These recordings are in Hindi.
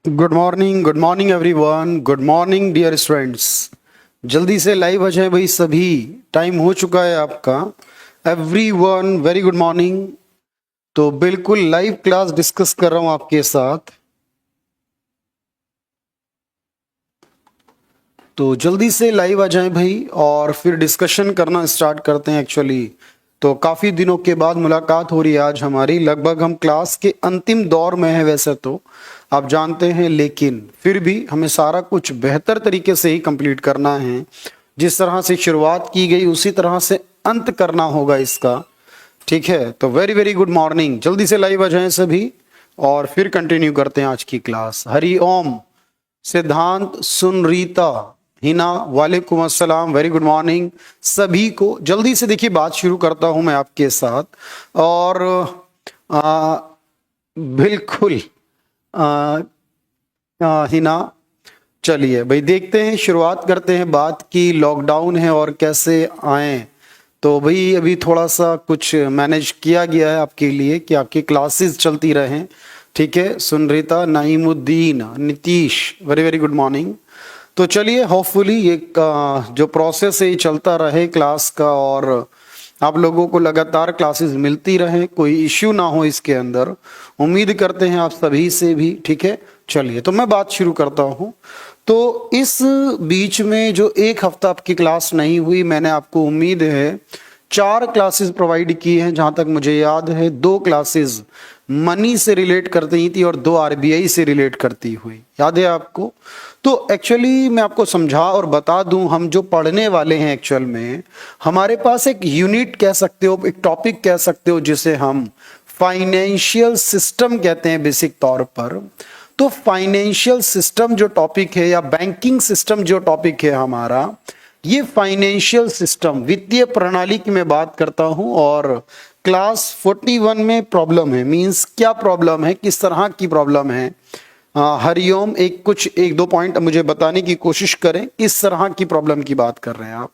Good morning everyone, good morning dear students. जल्दी से लाइव आ जाए भाई सभी, टाइम हो चुका है आपका। Everyone very good morning. तो बिल्कुल लाइव क्लास डिस्कस कर रहा हूं आपके साथ, तो जल्दी से लाइव आ जाएं भाई और फिर डिस्कशन करना स्टार्ट करते हैं। एक्चुअली तो काफ़ी दिनों के बाद मुलाकात हो रही है आज हमारी। लगभग हम क्लास के अंतिम दौर में हैं वैसे तो आप जानते हैं, लेकिन फिर भी हमें सारा कुछ बेहतर तरीके से ही कंप्लीट करना है। जिस तरह से शुरुआत की गई उसी तरह से अंत करना होगा इसका, ठीक है। तो वेरी वेरी गुड मॉर्निंग, जल्दी से लाइव आ जाएं सभी और फिर कंटिन्यू करते हैं आज की क्लास। हरि ओम, सिद्धांत, सुनरीता, हिना, वालेकुम अस्सलाम, वेरी गुड मॉर्निंग सभी को। जल्दी से देखिए बात शुरू करता हूं मैं आपके साथ और बिल्कुल हिना, चलिए भाई देखते हैं, शुरुआत करते हैं बात की। लॉकडाउन है और कैसे आए, तो भाई अभी थोड़ा सा कुछ मैनेज किया गया है आपके लिए कि आपकी क्लासेस चलती रहें, ठीक है। Sunrita, Naimuddin, Nitish, very very good morning. तो चलिए होपफुली ये जो प्रोसेस है ये चलता रहे क्लास का और आप लोगों को लगातार क्लासेस मिलती रहे, कोई इश्यू ना हो इसके अंदर। उम्मीद करते हैं आप सभी से भी, ठीक है। चलिए तो मैं बात शुरू करता हूँ। तो इस बीच में जो एक हफ्ता आपकी क्लास नहीं हुई, मैंने आपको उम्मीद है 4 क्लासेस प्रोवाइड की हैं। जहाँ तक मुझे याद है 2 क्लासेस मनी से रिलेट करती थी और 2 आरबीआई से रिलेट करती हुई, याद है आपको। तो एक्चुअली मैं आपको समझा और बता दूं, हम जो पढ़ने वाले हैं एक्चुअल में हमारे पास एक यूनिट कह सकते हो, एक टॉपिक कह सकते हो, जिसे हम फाइनेंशियल सिस्टम कहते हैं बेसिक तौर पर। तो फाइनेंशियल सिस्टम जो टॉपिक है या बैंकिंग सिस्टम जो टॉपिक है हमारा, ये फाइनेंशियल सिस्टम वित्तीय प्रणाली की मैं बात करता हूं। और क्लास 41 में प्रॉब्लम है, मींस क्या प्रॉब्लम है, किस तरह की प्रॉब्लम है। हरिओम, एक दो पॉइंट मुझे बताने की कोशिश करें, किस तरह की प्रॉब्लम की बात कर रहे हैं आप,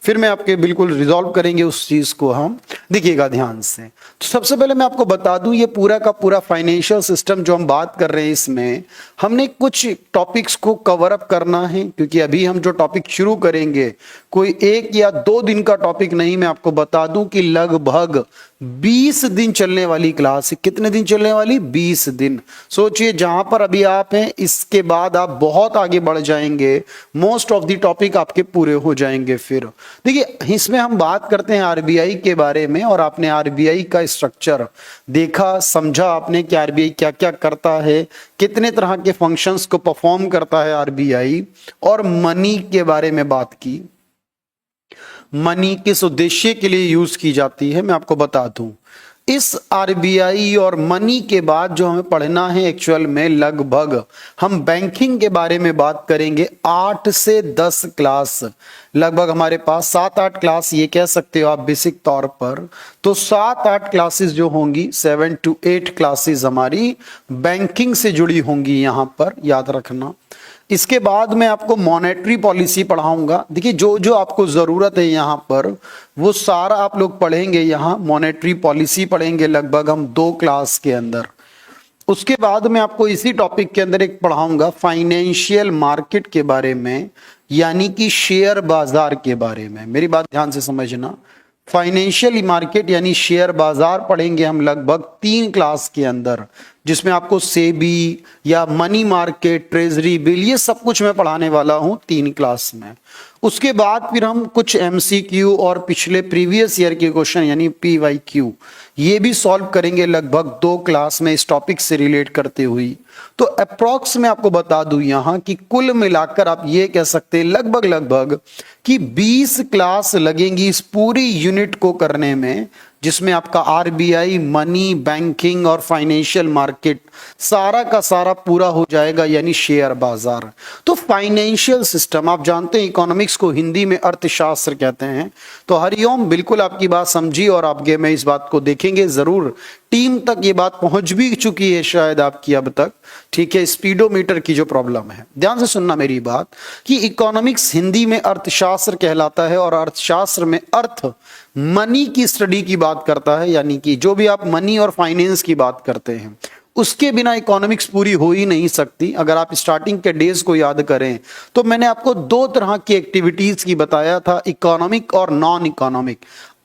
फिर मैं आपके बिल्कुल रिजॉल्व करेंगे उस चीज को हम। देखिएगा ध्यान से। तो सबसे पहले मैं आपको बता दूं, ये पूरा का पूरा फाइनेंशियल सिस्टम जो हम बात कर रहे हैं, इसमें हमने कुछ टॉपिक्स को कवर अप करना है, क्योंकि अभी हम जो टॉपिक शुरू करेंगे कोई 1 या 2 दिन का टॉपिक नहीं। मैं आपको बता दूं कि लगभग 20 दिन चलने वाली क्लास है। कितने दिन चलने वाली? 20 दिन। सोचिए जहां पर अभी आप हैं, इसके बाद आप बहुत आगे बढ़ जाएंगे, मोस्ट ऑफ द टॉपिक आपके पूरे हो जाएंगे। फिर देखिए इसमें हम बात करते हैं आरबीआई के बारे में, और आपने आरबीआई का स्ट्रक्चर देखा, समझा आपने कि आरबीआई क्या क्या करता है, कितने तरह के फंक्शंस को परफॉर्म करता है आरबीआई, और मनी के बारे में बात की। मनी किस उद्देश्य के लिए यूज की जाती है मैं आपको बता दूं। इस आरबीआई और मनी के बाद जो हमें पढ़ना है एक्चुअल में, लगभग हम बैंकिंग के बारे में बात करेंगे। 8 से 10 क्लास, लगभग हमारे पास 7-8 क्लास ये कह सकते हो आप बेसिक तौर पर। तो 7-8 क्लासेस जो होंगी, 7 to 8 क्लासेस हमारी बैंकिंग से जुड़ी होंगी, यहां पर याद रखना। इसके बाद मैं आपको मॉनेटरी पॉलिसी पढ़ाऊंगा। देखिए जो जो आपको जरूरत है यहाँ पर वो सारा आप लोग पढ़ेंगे। यहाँ मॉनेटरी पॉलिसी पढ़ेंगे लगभग हम 2 क्लास के अंदर। उसके बाद मैं आपको इसी टॉपिक के अंदर एक पढ़ाऊंगा फाइनेंशियल मार्केट के बारे में, यानी कि शेयर बाजार के बारे में। मेरी बात ध्यान से समझना, फाइनेंशियल मार्केट यानी शेयर बाजार पढ़ेंगे हम लगभग 3 क्लास के अंदर, जिसमें आपको सेबी या मनी मार्केट, ट्रेजरी बिल, ये सब कुछ मैं पढ़ाने वाला हूं 3 क्लास में। उसके बाद फिर हम कुछ एमसीक्यू और पिछले प्रीवियस ईयर के क्वेश्चन यानी पीवाईक्यू ये भी सॉल्व करेंगे लगभग 2 क्लास में इस टॉपिक से रिलेट करते हुए। तो अप्रॉक्स में आपको बता दूं यहां कि कुल मिलाकर आप ये कह सकते हैं लगभग कि 20 क्लास लगेंगी इस पूरी यूनिट को करने में, जिसमें आपका आरबीआई, मनी, बैंकिंग और फाइनेंशियल मार्केट सारा का सारा पूरा हो जाएगा, यानी शेयर बाजार। तो फाइनेंशियल सिस्टम आप जानते हैं, इकोनॉमिक्स को हिंदी में अर्थशास्त्र कहते हैं। तो हरिओम, बिल्कुल आपकी बात समझी और आगे मैं इस बात को देखेंगे जरूर। टीम तक ये बात पहुंच भी चुकी है शायद आपकी अब तक, ठीक है। स्पीडोमीटर की जो प्रॉब्लम है, ध्यान से सुनना मेरी बात, कि इकोनॉमिक्स हिंदी में अर्थशास्त्र कहलाता है और अर्थशास्त्र में अर्थ मनी की स्टडी की बात करता है, यानी कि जो भी आप मनी और फाइनेंस की बात करते हैं उसके बिना इकोनॉमिक्स पूरी हो ही नहीं सकती। अगर आप स्टार्टिंग के डेज को याद करें तो मैंने आपको दो तरह की एक्टिविटीज की बताया था, इकोनॉमिक और नॉन इकोनॉमिक।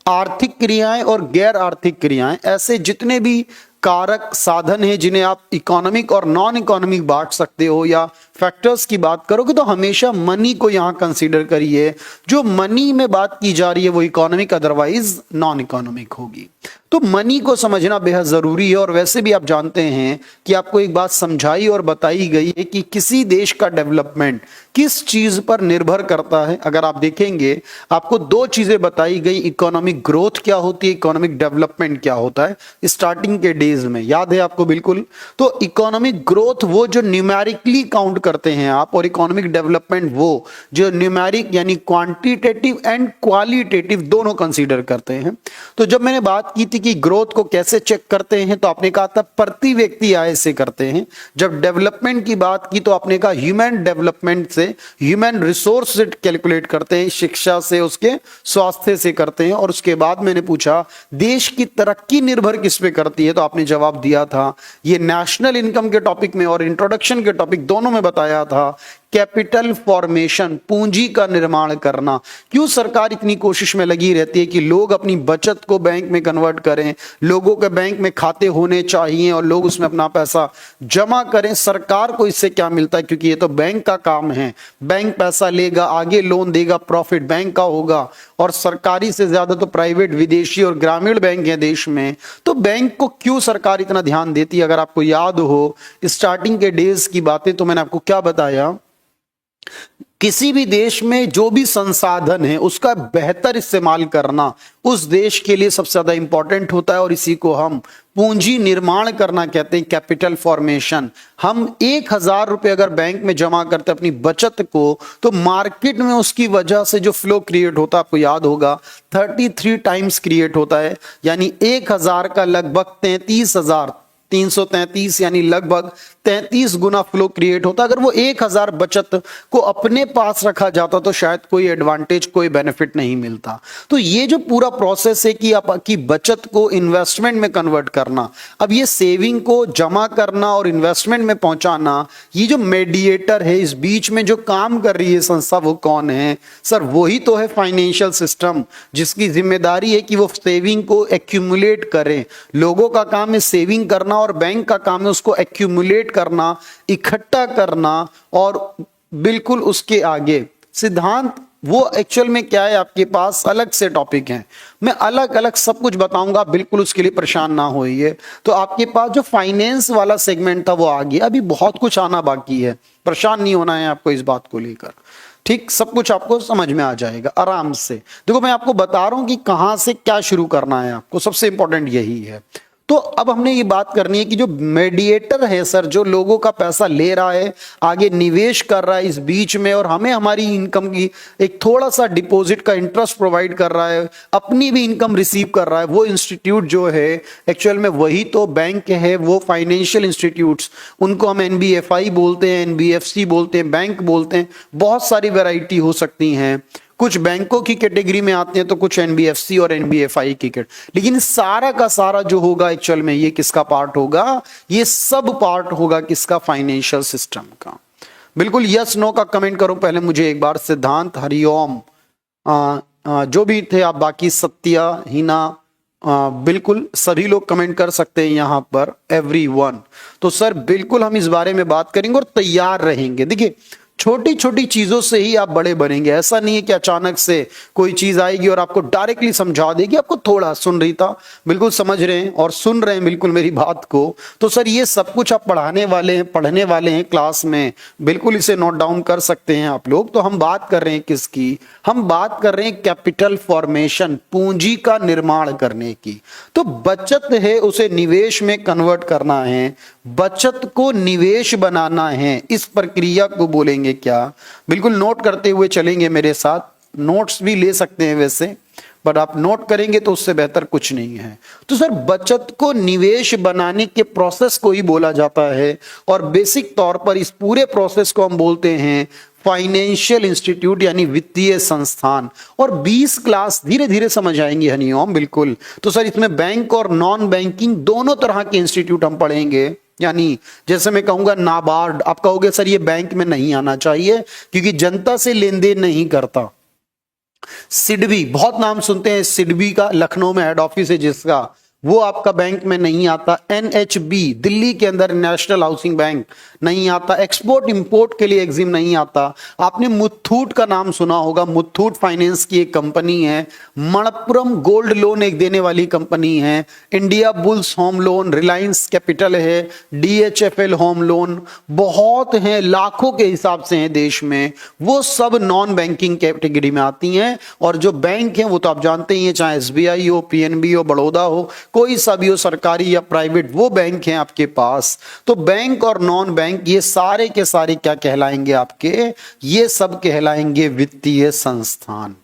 आर्थिक क्रियाएं और गैर आर्थिक क्रियाएं, ऐसे जितने भी कारक साधन हैं जिन्हें आप इकोनॉमिक और नॉन इकोनॉमिक बांट सकते हो, या फैक्टर्स की बात करोगे तो हमेशा मनी को यहां कंसीडर करिए। जो मनी में बात की जा रही है वो इकोनॉमिक, अदरवाइज नॉन इकोनॉमिक होगी। तो मनी को समझना बेहद जरूरी है। और वैसे भी आप जानते हैं कि आपको एक बात समझाई और बताई गई है कि किसी देश का डेवलपमेंट किस चीज पर निर्भर करता है। अगर आप देखेंगे आपको दो चीजें बताई गई, इकोनॉमिक ग्रोथ क्या होती है, इकोनॉमिक डेवलपमेंट क्या होता है, स्टार्टिंग के डेज में याद है आपको बिल्कुल। तो इकोनॉमिक ग्रोथ वो जो न्यूमेरिकली काउंट करते हैं आप, और इकोनॉमिक डेवलपमेंट वो जो न्यूमेरिक यानी क्वांटिटेटिव एंड क्वालिटेटिव दोनों कंसीडर करते हैं। तो जब मैंने बात की थी कि ग्रोथ को कैसे चेक करते हैं, तो आपने कहा था प्रति व्यक्ति आय से करते हैं। जब डेवलपमेंट की बात की तो आपने कहा ह्यूमन डेवलपमेंट से, ह्यूमन रिसोर्स से कैलकुलेट करते हैं, शिक्षा से, उसके स्वास्थ्य से करते हैं। और उसके बाद मैंने पूछा देश की तरक्की निर्भर किस पे करती है, तो आपने जवाब दिया था ये नेशनल इनकम के टॉपिक में और इंट्रोडक्शन के टॉपिक दोनों में बताया था, कैपिटल फॉर्मेशन, पूंजी का निर्माण करना। क्यों सरकार इतनी कोशिश में लगी रहती है कि लोग अपनी बचत को बैंक में कन्वर्ट करें, लोगों के बैंक में खाते होने चाहिए और लोग उसमें अपना पैसा जमा करें। सरकार को इससे क्या मिलता है, क्योंकि ये तो बैंक का काम है। बैंक पैसा लेगा, आगे लोन देगा, प्रॉफिट बैंक का होगा। और सरकारी से ज्यादा तो प्राइवेट, विदेशी और ग्रामीण बैंक है देश में। तो बैंक को क्यों सरकार इतना ध्यान देती है? अगर आपको याद हो स्टार्टिंग के डेज की बातें, तो मैंने आपको क्या बताया, किसी भी देश में जो भी संसाधन है उसका बेहतर इस्तेमाल करना उस देश के लिए सबसे ज्यादा इंपॉर्टेंट होता है। और इसी को हम पूंजी निर्माण करना कहते हैं, कैपिटल फॉर्मेशन। हम 1,000 रुपए अगर बैंक में जमा करते हैं अपनी बचत को, तो मार्केट में उसकी वजह से जो फ्लो क्रिएट होता है, आपको याद होगा 33 टाइम्स क्रिएट होता है। यानी 1,000 का लगभग 33,333 यानी लगभग 33 गुना फ्लो क्रिएट होता। अगर वो 1,000 बचत को अपने पास रखा जाता तो शायद कोई एडवांटेज, कोई बेनिफिट नहीं मिलता। तो ये जो पूरा प्रोसेस है कि आपकी बचत को इन्वेस्टमेंट में कन्वर्ट करना, अब ये सेविंग को जमा करना और इन्वेस्टमेंट में पहुंचाना, ये जो मेडिएटर है इस बीच में जो काम कर रही है संस्था, वो कौन है? सर वही तो है फाइनेंशियल सिस्टम, जिसकी जिम्मेदारी है कि वो सेविंग को एक्यूमुलेट करे। लोगों का काम है सेविंग करना और बैंक का काम है उसको एक्यूमुलेट करना, इकट्ठा करना। और बिल्कुल उसके आगे सिद्धांत वो एक्चुअल में क्या है आपके पास अलग से टॉपिक हैं, मैं अलग अलग सब कुछ बताऊंगा, बिल्कुल उसके लिए परेशान ना होइए। तो आपके पास जो फाइनेंस वाला सेगमेंट था वो आ गया, अभी बहुत कुछ आना बाकी है, परेशान नहीं होना है आपको इस बात को लेकर। ठीक, सब कुछ आपको समझ में आ जाएगा आराम से। देखो मैं आपको बता रहा हूं कि कहां से क्या शुरू करना है आपको, सबसे इंपॉर्टेंट यही है। तो अब हमने ये बात करनी है कि जो मेडिएटर है सर, जो लोगों का पैसा ले रहा है, आगे निवेश कर रहा है इस बीच में, और हमें हमारी इनकम की एक थोड़ा सा डिपॉजिट का इंटरेस्ट प्रोवाइड कर रहा है, अपनी भी इनकम रिसीव कर रहा है, वो इंस्टीट्यूट जो है एक्चुअल में वही तो बैंक है। वो फाइनेंशियल इंस्टीट्यूट्स, उनको हम एनबीएफआई बोलते हैं, एनबीएफसी बोलते हैं, बैंक बोलते हैं, बहुत सारी वैरायटी हो सकती हैं। कुछ बैंकों की कैटेगरी में आते हैं तो कुछ एनबीएफसी और एनबीएफआई की लेकिन सारा का सारा जो होगा एक्चुअल में ये किसका पार्ट होगा? ये सब पार्ट होगा किसका? फाइनेंशियल सिस्टम का। बिल्कुल यस नो का कमेंट करो पहले मुझे एक बार। सिद्धांत, हरिओम, जो भी थे आप, बाकी सत्या, हिना, बिल्कुल सभी लोग कमेंट कर सकते हैं यहां पर, एवरीवन। तो सर बिल्कुल हम इस बारे में बात करेंगे और तैयार रहेंगे। देखिए छोटी छोटी चीजों से ही आप बड़े बनेंगे। ऐसा नहीं है कि अचानक से कोई चीज आएगी और आपको डायरेक्टली समझा देगी। आपको थोड़ा सुन रही था, बिल्कुल समझ रहे हैं और सुन रहे हैं बिल्कुल मेरी बात को। तो सर ये सब कुछ आप पढ़ने वाले हैं क्लास में, बिल्कुल इसे नोट डाउन कर सकते हैं आप लोग। तो हम बात कर रहे हैं किसकी? हम बात कर रहे हैं कैपिटल फॉर्मेशन, पूंजी का निर्माण करने की। तो बचत है उसे निवेश में कन्वर्ट करना है, बचत को निवेश बनाना है, इस प्रक्रिया को बोलेंगे क्या? बिल्कुल नोट करते हुए चलेंगे मेरे साथ। नोट्स भी ले सकते हैं वैसे, पर आप नोट करेंगे तो उससे बेहतर कुछ नहीं है। तो सर बचत को निवेश बनाने के प्रोसेस को ही बोला जाता है और बेसिक तौर पर इस पूरे प्रोसेस को हम बोलते हैं फाइनेंशियल इंस्टीट्यूट यानी वित्तीय संस्थान। और 20 क्लास धीरे धीरे समझ आएंगे हनिओम, बिल्कुल। तो सर इसमें बैंक और नॉन बैंकिंग दोनों तरह के इंस्टीट्यूट हम पढ़ेंगे। यानी जैसे मैं कहूंगा नाबार्ड, आप कहोगे सर ये बैंक में नहीं आना चाहिए क्योंकि जनता से लेन देन नहीं करता। सिडबी, बहुत नाम सुनते हैं सिडबी का, लखनऊ में हेड ऑफिस है जिसका, वो आपका बैंक में नहीं आता। एनएचबी, दिल्ली के अंदर नेशनल हाउसिंग बैंक नहीं आता। एक्सपोर्ट इंपोर्ट के लिए एग्जिम नहीं आता। आपने मुथूट का नाम सुना होगा, मुथूट फाइनेंस की एक कंपनी है। मणप्पुरम गोल्ड लोन एक देने वाली कंपनी है। India bulls home loan, Reliance capital है, डीएचएफएल होम लोन, बहुत हैं, लाखों के हिसाब से हैं देश में। वो सब नॉन बैंकिंग कैटेगरी में आती हैं। और जो बैंक हैं वो तो आप जानते ही हैं, चाहे एसबीआई हो, पीएनबी हो, बड़ौदा हो, कोई सा भी हो, सरकारी या प्राइवेट, वो बैंक हैं आपके पास। तो बैंक और नॉन बैंक ये सारे के सारे क्या कहलाएंगे आपके, ये सब कहलाएंगे वित्तीय संस्थान।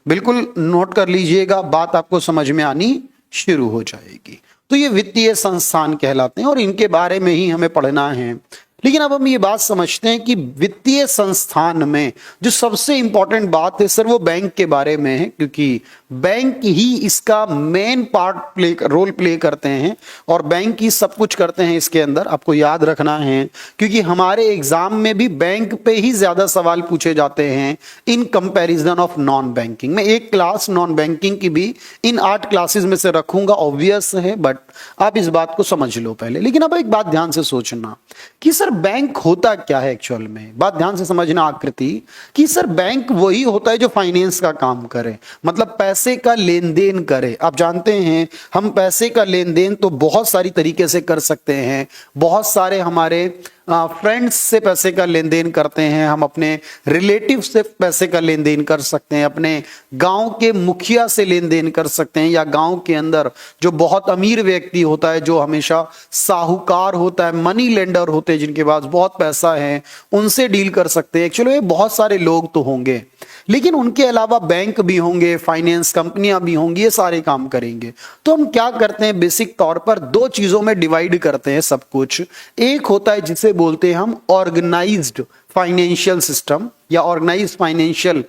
बिल्कुल नोट कर लीजिएगा, बात आपको समझ में आनी शुरू हो जाएगी। तो ये वित्तीय संस्थान कहलाते हैं और इनके बारे में ही हमें पढ़ना है। लेकिन अब हम ये बात समझते हैं कि वित्तीय संस्थान में जो सबसे इंपॉर्टेंट बात है सर वो बैंक के बारे में है, क्योंकि बैंक ही इसका मेन रोल प्ले करते हैं और बैंक ही सब कुछ करते हैं इसके अंदर, आपको याद रखना है। क्योंकि हमारे एग्जाम में भी बैंक पे ही ज्यादा सवाल पूछे जाते हैं in comparison of non banking. मैं एक क्लास नॉन बैंकिंग की भी इन 8 क्लासेस में से रखूंगा, ऑब्वियस है, बट आप इस बात को समझ लो पहले। लेकिन अब एक बात ध्यान से सोचना कि सर बैंक होता क्या है एक्चुअल में। बात ध्यान से समझना आकृति, कि सर बैंक वही होता है जो फाइनेंस का काम करे, मतलब पैसे का लेन देन करे। आप जानते हैं हम पैसे का लेन देन तो बहुत सारी तरीके से कर सकते हैं। बहुत सारे हमारे फ्रेंड्स से पैसे का लेन देन करते हैं, हम अपने रिलेटिव से पैसे का लेन देन कर सकते हैं, अपने गांव के मुखिया से लेन देन कर सकते हैं, या गांव के अंदर जो बहुत अमीर व्यक्ति होता है, जो हमेशा साहूकार होता है, मनी लेंडर होते हैं जिनके पास बहुत पैसा है, उनसे डील कर सकते हैं। एक्चुअली बहुत सारे लोग तो होंगे, लेकिन उनके अलावा बैंक भी होंगे, फाइनेंस कंपनियां भी होंगी, ये सारे काम करेंगे। तो हम क्या करते हैं, बेसिक तौर पर 2 चीजों में डिवाइड करते हैं सब कुछ। एक होता है जिसे बोलते हैं हम ऑर्गेनाइज्ड फाइनेंशियल सिस्टम या ऑर्गेनाइज्ड फाइनेंशियल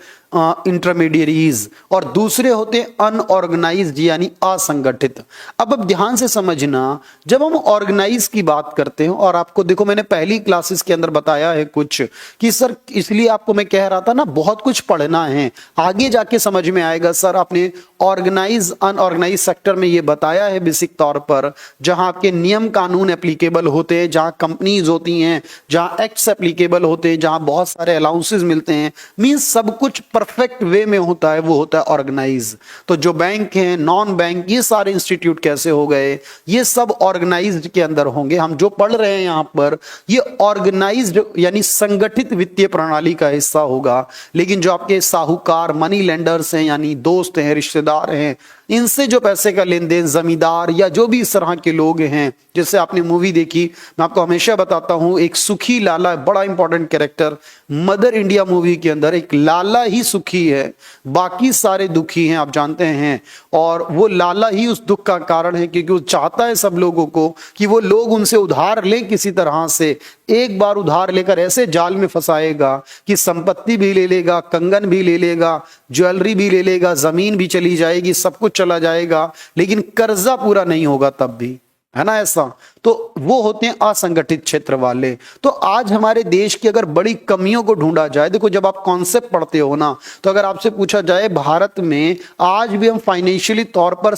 इंटरमीडियरीज, और दूसरे होते हैं अनऑर्गेनाइज्ड यानी असंगठित। अब ध्यान से समझना, जब हम ऑर्गेनाइज की बात करते हैं, और आपको देखो मैंने पहली क्लासेस के अंदर बताया है कुछ कि सर, इसलिए आपको मैं कह रहा था ना बहुत कुछ पढ़ना है, आगे जाके समझ में आएगा। सर आपने ऑर्गेनाइज अनऑर्गेनाइज सेक्टर में ये बताया है बेसिक तौर पर, जहां आपके नियम कानून एप्लीकेबल होते हैं, जहां कंपनीज होती हैं, जहां एक्ट्स एप्लीकेबल होते हैं, जहां बहुत सारे अलाउंसेस मिलते हैं, मींस सब कुछ परफेक्ट वे में होता है, वो होता है ऑर्गेनाइज। तो जो बैंक हैं, नॉन बैंक, ये सारे इंस्टीट्यूट कैसे हो गए, ये सब ऑर्गेनाइज्ड के अंदर होंगे। हम जो पढ़ रहे हैं यहां पर, ये ऑर्गेनाइज्ड यानी संगठित वित्तीय प्रणाली का हिस्सा होगा। लेकिन जो आपके साहूकार, मनी लेंडर्स हैं, यानी दोस्त हैं, रिश्तेदार हैं, इनसे जो पैसे का लेन देन, जमींदार या जो भी इस तरह के लोग हैं, जैसे आपने मूवी देखी, मैं आपको हमेशा बताता हूं, एक सुखी लाला, बड़ा important character mother India movie के अंदर, एक लाला ही सुखी है, बाकी सारे दुखी हैं, आप जानते हैं। और वो लाला ही उस दुख का कारण है, क्योंकि वो चाहता है सब लोगों को कि वो लोग उनसे उधार लें किसी तरह से। एक बार उधार लेकर ऐसे जाल में फंसाएगा कि संपत्ति भी ले लेगा, कंगन भी ले लेगा, ज्वेलरी भी ले लेगा, जमीन भी चली जाएगी, सब कुछ चला जाएगा, लेकिन कर्जा पूरा नहीं होगा तब भी, है ना ऐसा। तो वो होते हैं असंगठित क्षेत्र वाले। तो आज हमारे देश की अगर बड़ी कमियों को ढूंढा जाए, देखो जब आप कॉन्सेप्ट पढ़ते हो ना, तो अगर आपसे पूछा जाए भारत में आज भी हम फाइनेंशियली तौर पर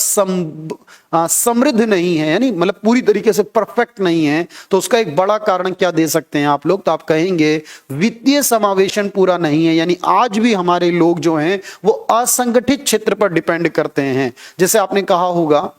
समृद्ध नहीं है, यानी मतलब पूरी तरीके से परफेक्ट नहीं है, तो उसका एक बड़ा कारण क्या दे सकते हैं आप लोग, तो आप कहेंगे वित्तीय समावेशन पूरा नहीं है। यानी आज भी हमारे लोग जो हैं वो असंगठित क्षेत्र पर डिपेंड करते हैं। जैसे आपने कहा होगा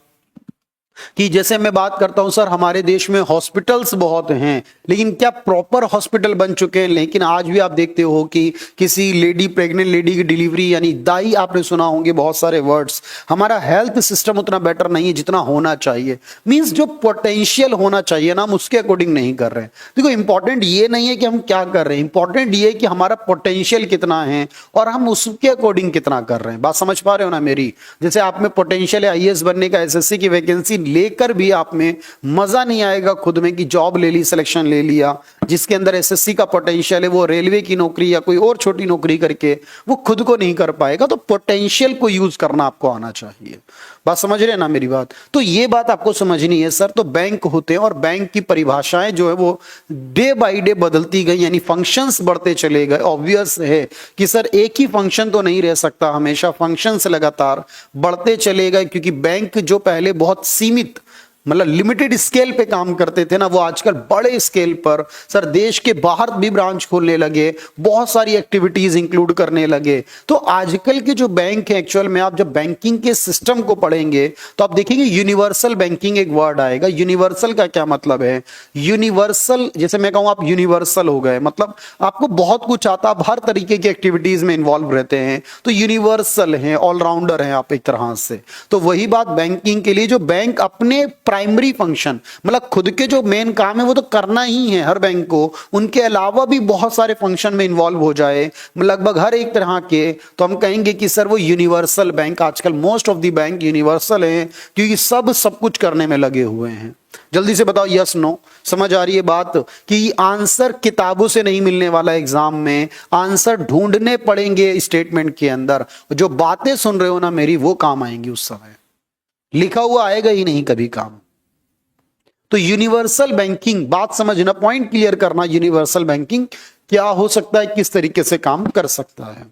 कि जैसे मैं बात करता हूं सर हमारे देश में हॉस्पिटल्स बहुत हैं, लेकिन क्या प्रॉपर हॉस्पिटल बन चुके हैं? लेकिन आज भी आप देखते हो कि किसी लेडी, प्रेग्नेंट लेडी की डिलीवरी, यानी दाई, आपने सुना होंगे बहुत सारे वर्ड्स। हमारा हेल्थ सिस्टम उतना बेटर नहीं है जितना होना चाहिए। मींस जो पोटेंशियल होना चाहिए ना, हम उसके अकॉर्डिंग नहीं कर रहे हैं। देखो इंपॉर्टेंट ये नहीं है कि हम क्या कर रहे हैं, इंपॉर्टेंट ये है कि हमारा पोटेंशियल कितना है और हम उसके अकॉर्डिंग कितना कर रहे हैं। बात समझ पा रहे हो ना मेरी? जैसे आप में पोटेंशियल है आईएएस बनने का, एसएससी की वैकेंसी लेकर भी आप में मजा नहीं आएगा खुद में कि जॉब ले ली, सिलेक्शन ले लिया, जिसके अंदर एसएससी का पोटेंशियल है वो रेलवे की नौकरी या कोई और छोटी नौकरी करके वो खुद को नहीं कर पाएगा। तो पोटेंशियल को यूज करना आपको आना चाहिए। बात समझ रहे हैं ना मेरी बात? तो ये बात आपको समझनी है सर। तो बैंक होते हैं और बैंक की परिभाषाएं जो है वो डे बाय डे बदलती गई, यानी फंक्शंस बढ़ते चले गए। ऑब्वियस है कि सर एक ही फंक्शन तो नहीं रह सकता हमेशा, फंक्शंस लगातार बढ़ते चले गए, क्योंकि बैंक जो पहले बहुत सीमित मतलब लिमिटेड स्केल पे काम करते थे ना, वो आजकल बड़े स्केल पर सर देश के बाहर भी ब्रांच खोलने लगे, बहुत सारी एक्टिविटीज इंक्लूड करने लगे। तो आजकल के जो बैंक है, एक्चुअल में आप जब बैंकिंग के सिस्टम को पढ़ेंगे तो आप देखेंगे यूनिवर्सल बैंकिंग एक वर्ड आएगा। यूनिवर्सल का क्या मतलब है? यूनिवर्सल, जैसे मैं कहूं आप यूनिवर्सल हो गए, मतलब आपको बहुत कुछ आता, आप हर तरीके की एक्टिविटीज में इन्वॉल्व रहते हैं, तो यूनिवर्सल है, ऑलराउंडर है आप एक तरह से। तो वही बात बैंकिंग के लिए, जो बैंक अपने प्राइमरी फंक्शन मतलब खुद के जो मेन काम है वो तो करना ही है हर बैंक को, उनके अलावा भी बहुत सारे फंक्शन में इन्वॉल्व हो जाए लगभग हर एक तरह के, तो हम कहेंगे कि सर वो यूनिवर्सल बैंक। आजकल most of the bank universal है क्योंकि सब कुछ करने में लगे हुए हैं। जल्दी से बताओ यस नो, समझ आ रही है बात? कि आंसर किताबों से नहीं मिलने वाला एग्जाम में, आंसर ढूंढने पड़ेंगे स्टेटमेंट के अंदर। जो बातें सुन रहे हो ना मेरी, वो काम आएंगी उस समय, लिखा हुआ आएगा ही नहीं कभी काम। तो यूनिवर्सल बैंकिंग, बात समझना, पॉइंट क्लियर करना, यूनिवर्सल बैंकिंग क्या हो सकता है, किस तरीके से काम कर सकता है।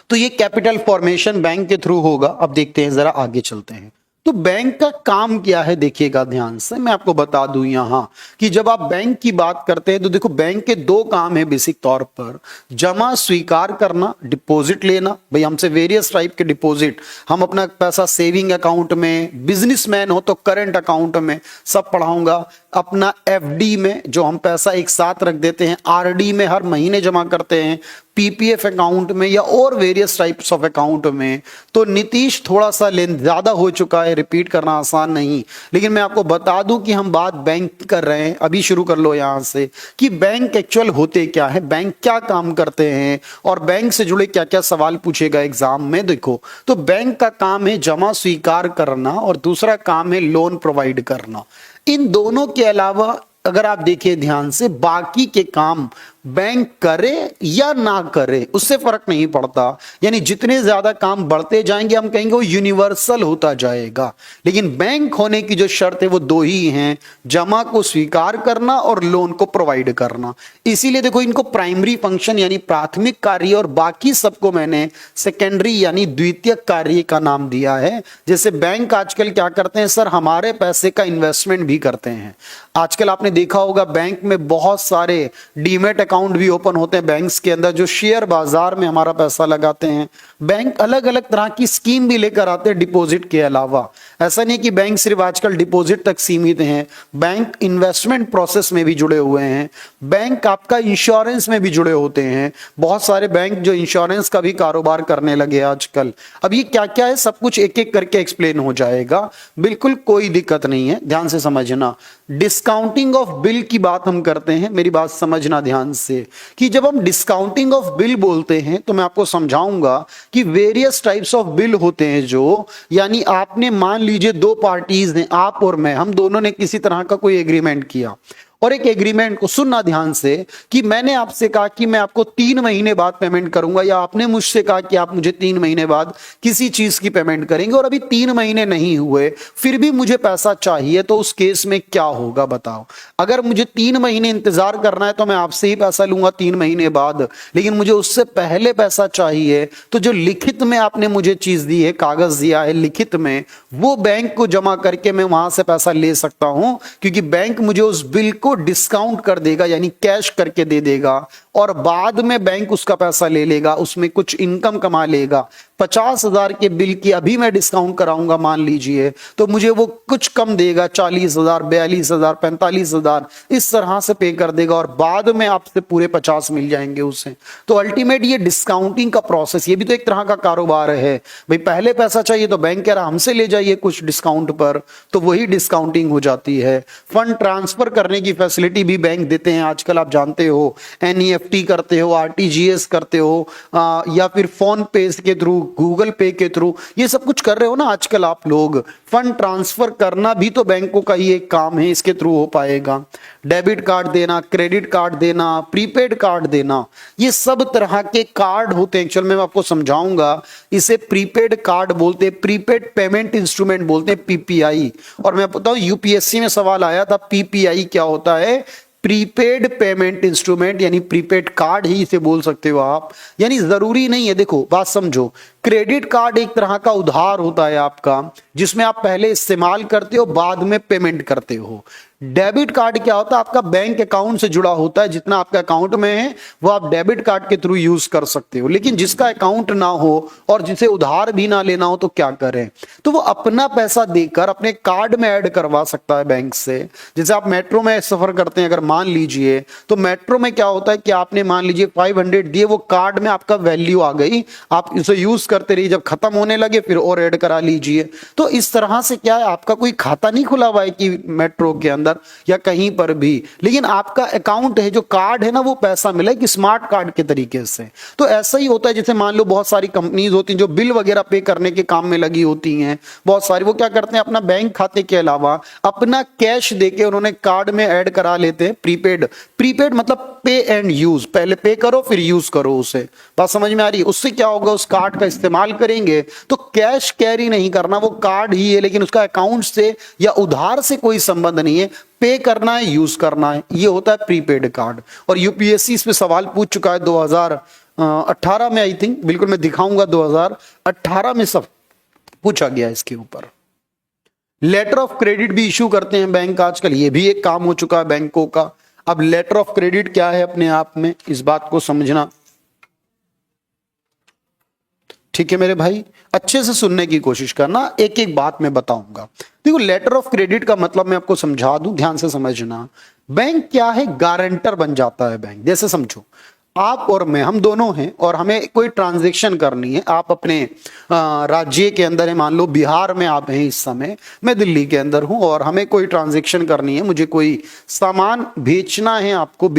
तो ये कैपिटल फॉर्मेशन बैंक के थ्रू होगा। अब देखते हैं, जरा आगे चलते हैं। तो बैंक का काम क्या है, देखिएगा ध्यान से, मैं आपको बता दूं यहां कि जब आप बैंक की बात करते हैं तो देखो बैंक के दो काम है बेसिक तौर पर। जमा स्वीकार करना, डिपॉजिट लेना, भाई हमसे वेरियस टाइप के डिपॉजिट, हम अपना पैसा सेविंग अकाउंट में, बिजनेसमैन हो तो करंट अकाउंट में, सब पढ़ाऊंगा। अपना एफडी में जो हम पैसा एक साथ रख देते हैं, आरडी में हर महीने जमा करते हैं, पीपीएफ अकाउंट में या और वेरियस टाइप्स ऑफ अकाउंट में। तो नीतीश थोड़ा सा लेन ज्यादा हो चुका है, रिपीट करना आसान नहीं, लेकिन मैं आपको बता दूं कि हम बात बैंक कर रहे हैं। अभी शुरू कर लो यहां से कि बैंक एक्चुअल होते क्या है, बैंक क्या काम करते हैं और बैंक से जुड़े क्या क्या सवाल पूछेगा एग्जाम में। देखो, तो बैंक का काम है जमा स्वीकार करना और दूसरा काम है लोन प्रोवाइड करना। इन दोनों के अलावा अगर आप देखिए ध्यान से, बाकी के काम बैंक करे या ना करे उससे फर्क नहीं पड़ता, यानी जितने ज्यादा काम बढ़ते जाएंगे हम कहेंगे वो यूनिवर्सल होता जाएगा। लेकिन बैंक होने की जो शर्त है वो दो ही हैं, जमा को स्वीकार करना और लोन को प्रोवाइड करना। इसीलिए देखो इनको प्राइमरी फंक्शन यानी प्राथमिक कार्य और बाकी सबको मैंने सेकेंडरी यानी द्वितीयक कार्य का नाम दिया है। जैसे बैंक आजकल क्या करते हैं सर, हमारे पैसे का इन्वेस्टमेंट भी करते हैं। आजकल आपने देखा होगा बैंक में बहुत सारे डीमेट अकाउंट भी ओपन होते हैं बैंक्स के अंदर, जो शेयर बाजार में हमारा पैसा लगाते हैं। बैंक अलग अलग तरह की स्कीम भी लेकर आते हैं डिपॉजिट के अलावा। ऐसा नहीं कि बैंक सिर्फ आजकल डिपॉजिट तक सीमित हैं, बैंक इन्वेस्टमेंट प्रोसेस में भी जुड़े हुए हैं, बैंक आपका इंश्योरेंस में भी जुड़े होते हैं। बहुत सारे बैंक जो इंश्योरेंस का भी कारोबार करने लगे आजकल। अब ये क्या क्या है सब कुछ एक एक करके एक्सप्लेन हो जाएगा, बिल्कुल कोई दिक्कत नहीं है, ध्यान से समझना। डिस्काउंटिंग ऑफ बिल की बात हम करते हैं, मेरी बात समझना ध्यान से कि जब हम डिस्काउंटिंग ऑफ बिल बोलते हैं तो मैं आपको समझाऊंगा कि वेरियस टाइप्स ऑफ बिल होते हैं, जो यानी आपने मान लीजिए दो पार्टीज ने, आप और मैं, हम दोनों ने किसी तरह का कोई एग्रीमेंट किया और एक एग्रीमेंट को सुनना ध्यान से कि मैंने आपसे कहा कि मैं आपको 3 महीने बाद पेमेंट करूंगा, या आपने मुझसे कहा कि आप मुझे 3 महीने बाद किसी चीज की पेमेंट करेंगे और अभी 3 महीने नहीं हुए फिर भी मुझे पैसा चाहिए, तो उस केस में क्या होगा बताओ। अगर मुझे 3 महीने इंतजार करना है तो मैं आपसे ही पैसा लूंगा 3 महीने बाद, लेकिन मुझे उससे पहले पैसा चाहिए, तो जो लिखित में आपने मुझे चीज दी है, कागज दिया है लिखित में, वो बैंक को जमा करके मैं वहां से पैसा ले सकता हूं, क्योंकि बैंक मुझे उस बिल को डिस्काउंट कर देगा यानी कैश करके दे देगा और बाद में बैंक उसका पैसा ले लेगा, उसमें कुछ इनकम कमा लेगा। 50,000 के बिल की अभी मैं डिस्काउंट कराऊंगा मान लीजिए, तो मुझे वो कुछ कम देगा, 40,000, 42,000, 45,000 इस तरह से पे कर देगा और बाद में आपसे पूरे 50 मिल जाएंगे उसे। तो अल्टीमेट ये डिस्काउंटिंग का प्रोसेस, ये भी तो एक तरह का कारोबार है। भाई पहले पैसा चाहिए तो बैंक कह रहा हमसे ले जाइए कुछ डिस्काउंट पर, तो वही डिस्काउंटिंग हो जाती है। फंड ट्रांसफर करने की फैसिलिटी भी बैंक देते हैं आजकल, आप जानते हो, NEFT एनईएफटी करते हो, आरटीजीएस करते हो, या फिर फोन पे के थ्रू, गूगल पे के थ्रू, ये सब कुछ कर रहे हो ना आजकल आप लोग। फंड ट्रांसफर करना भी तो बैंकों का ही एक काम है, इसके थ्रू हो पाएगा। डेबिट कार्ड देना, क्रेडिट कार्ड देना, प्रीपेड कार्ड देना, ये सब तरह के कार्ड होते हैं। एक्चुअल में मैं आपको समझाऊंगा, इसे प्रीपेड कार्ड बोलते हैं, प्रीपेड पेमेंट इंस्ट्रूमेंट बोलते हैं, पीपीआई। और मैं बताऊं यूपीएससी में सवाल आया था, पीपीआई क्या होता है? प्रीपेड पेमेंट इंस्ट्रूमेंट, यानी प्रीपेड कार्ड ही इसे बोल सकते हो आप। यानी जरूरी नहीं है, देखो बात समझो, क्रेडिट कार्ड एक तरह का उधार होता है आपका, जिसमें आप पहले इस्तेमाल करते हो, बाद में पेमेंट करते हो। डेबिट कार्ड क्या होता है? आपका बैंक अकाउंट से जुड़ा होता है, जितना आपका अकाउंट में है वो आप डेबिट कार्ड के थ्रू यूज कर सकते हो। लेकिन जिसका अकाउंट ना हो और जिसे उधार भी ना लेना हो तो क्या करें? तो वो अपना पैसा देकर अपने कार्ड में ऐड करवा सकता है बैंक से। जैसे आप मेट्रो में सफर करते हैं, अगर मान लीजिए, तो मेट्रो में क्या होता है कि आपने मान लीजिए 500 दिए, वो कार्ड में आपका वैल्यू आ गई, आप इसे यूज करते रहिए, जब खत्म होने लगे फिर और ऐड करा लीजिए। तो इस तरह से क्या है, आपका कोई खाता नहीं खुला हुआ है कि मेट्रो के अंदर या कहीं पर भी, लेकिन आपका अकाउंट है, जो कार्ड है ना, वो पैसा मिला कि स्मार्ट कार्ड के तरीके से। तो ऐसा ही होता है, जैसे मान लो बहुत सारी कंपनीज होती हैं जो बिल वगैरह पे करने के काम में लगी होती हैं, बहुत सारी, वो क्या करते हैं, अपना बैंक खाते के अलावा अपना कैश देके उन्होंने कार्ड में ऐड करा लेते हैं। प्रीपेड, प्रीपेड मतलब पे एंड यूज, पहले पे करो फिर यूज करो उसे। बात समझ में आ रही है? उससे क्या होगा, उस कार्ड का इस्तेमाल करेंगे तो कैश कैरी नहीं करना, वो कार्ड ही है, लेकिन उसका अकाउंट से या उधार से कोई संबंध नहीं है, पे करना है, यूज करना है। ये होता है प्रीपेड कार्ड। और यूपीएससी इस पे सवाल पूछ चुका है 2018 में, आई थिंक, बिल्कुल मैं दिखाऊंगा, 2018 में सब पूछा गया इसके ऊपर। लेटर ऑफ क्रेडिट भी इशू करते हैं बैंक आजकल, ये भी एक काम हो चुका है बैंकों का। अब लेटर ऑफ क्रेडिट क्या है अपने आप में, इस बात को समझना, ठीक है मेरे भाई? अच्छे से सुनने की कोशिश करना, एक एक बात मैं बताऊंगा। देखो, लेटर ऑफ क्रेडिट का मतलब मैं आपको समझा दूं, ध्यान से समझना। बैंक क्या है? गारंटर बन जाता है बैंक। जैसे समझो, आप और मैं, हम दोनों हैं और हमें कोई ट्रांजैक्शन करनी है। आप अपने राज्य के अंदर है, मान लो बिहार में आप हैं इस समय, मैं दिल्ली के अंदर हूं, और हमें कोई ट्रांजैक्शन करनी है, मुझे कोई सामान बेचना है, आपको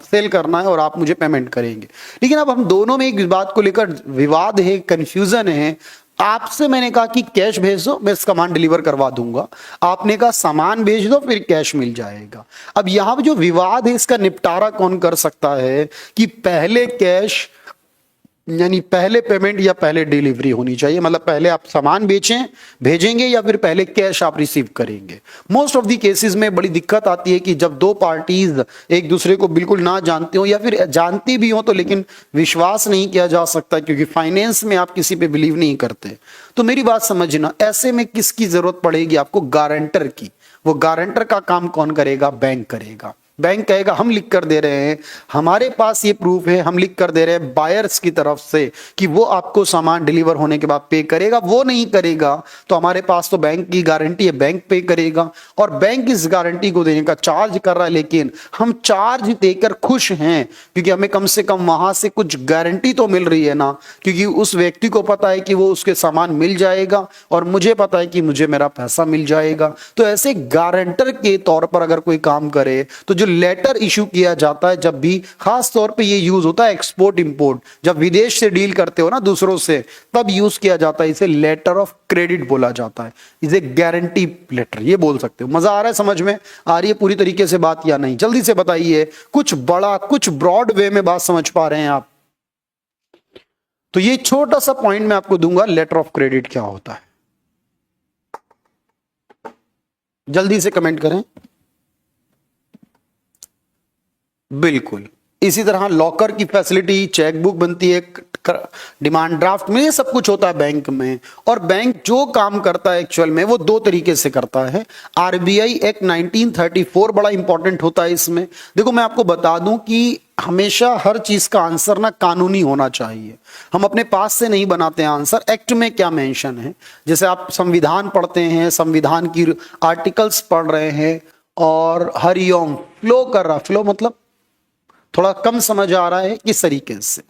सेल करना है और आप मुझे पेमेंट करेंगे। लेकिन अब हम दोनों में एक बात को लेकर विवाद है, कंफ्यूजन है। आपसे मैंने कहा कि कैश भेज दो, मैं सामान डिलीवर करवा दूंगा। आपने कहा सामान भेज दो फिर कैश मिल जाएगा। अब यहां जो विवाद है, इसका निपटारा कौन कर सकता है कि पहले कैश, यानी पहले पेमेंट या पहले डिलीवरी होनी चाहिए, मतलब पहले आप सामान भेजेंगे या फिर पहले कैश आप रिसीव करेंगे। मोस्ट ऑफ दी केसेस में बड़ी दिक्कत आती है कि जब दो पार्टीज एक दूसरे को बिल्कुल ना जानते हो, या फिर जानती भी हो तो लेकिन विश्वास नहीं किया जा सकता, क्योंकि फाइनेंस में आप किसी पे बिलीव नहीं करते। तो मेरी बात समझना, ऐसे में किसकी जरूरत पड़ेगी आपको? गारंटर की। वो गारंटर का काम कौन करेगा? बैंक करेगा। बैंक कहेगा हम लिख कर दे रहे हैं, हमारे पास ये प्रूफ है, हम लिख कर दे रहे हैं बायर्स की तरफ से कि वो आपको सामान डिलीवर होने के बाद पे करेगा। वो नहीं करेगा तो हमारे पास तो बैंक की गारंटी है, बैंक पे करेगा, और बैंक इस गारंटी को देने का चार्ज कर रहा है। लेकिन हम चार्ज देकर खुश हैं, क्योंकि हमें कम से कम वहां से कुछ गारंटी तो मिल रही है ना, क्योंकि उस व्यक्ति को पता है कि वो उसके सामान मिल जाएगा और मुझे पता है कि मुझे मेरा पैसा मिल जाएगा। तो ऐसे गारंटर के तौर पर अगर कोई काम करे तो जो लेटर इशू किया जाता है, जब भी, खास तौर पे ये यूज होता है एक्सपोर्ट इंपोर्ट, जब विदेश से डील करते हो ना दूसरों से, तब यूज किया जाता है। इसे लेटर ऑफ क्रेडिट बोला जाता है, इसे गारंटी लेटर ये बोल सकते हो। मजा आ रहा है? समझ में आ रही है पूरी तरीके से बात या नहीं? जल्दी से बताइए, कुछ बड़ा, कुछ ब्रॉड वे में बात समझ पा रहे हैं आप? तो ये छोटा सा पॉइंट मैं आपको दूंगा, लेटर ऑफ क्रेडिट क्या होता है। जल्दी से कमेंट करें। बिल्कुल इसी तरह लॉकर की फैसिलिटी, चेकबुक बनती है, डिमांड ड्राफ्ट में, ये सब कुछ होता है बैंक में। और बैंक जो काम करता है एक्चुअल में वो दो तरीके से करता है। आरबीआई एक्ट 1934 बड़ा इंपॉर्टेंट होता है इसमें। देखो मैं आपको बता दूं कि हमेशा हर चीज का आंसर ना कानूनी होना चाहिए। हम अपने पास से नहीं बनाते हैं आंसर, एक्ट में क्या मेंशन है। जैसे आप संविधान पढ़ते हैं, संविधान की आर्टिकल्स पढ़ रहे हैं, और हरिओम फ्लो कर रहा, फ्लो मतलब थोड़ा कम समझ आ रहा है किस तरीके से,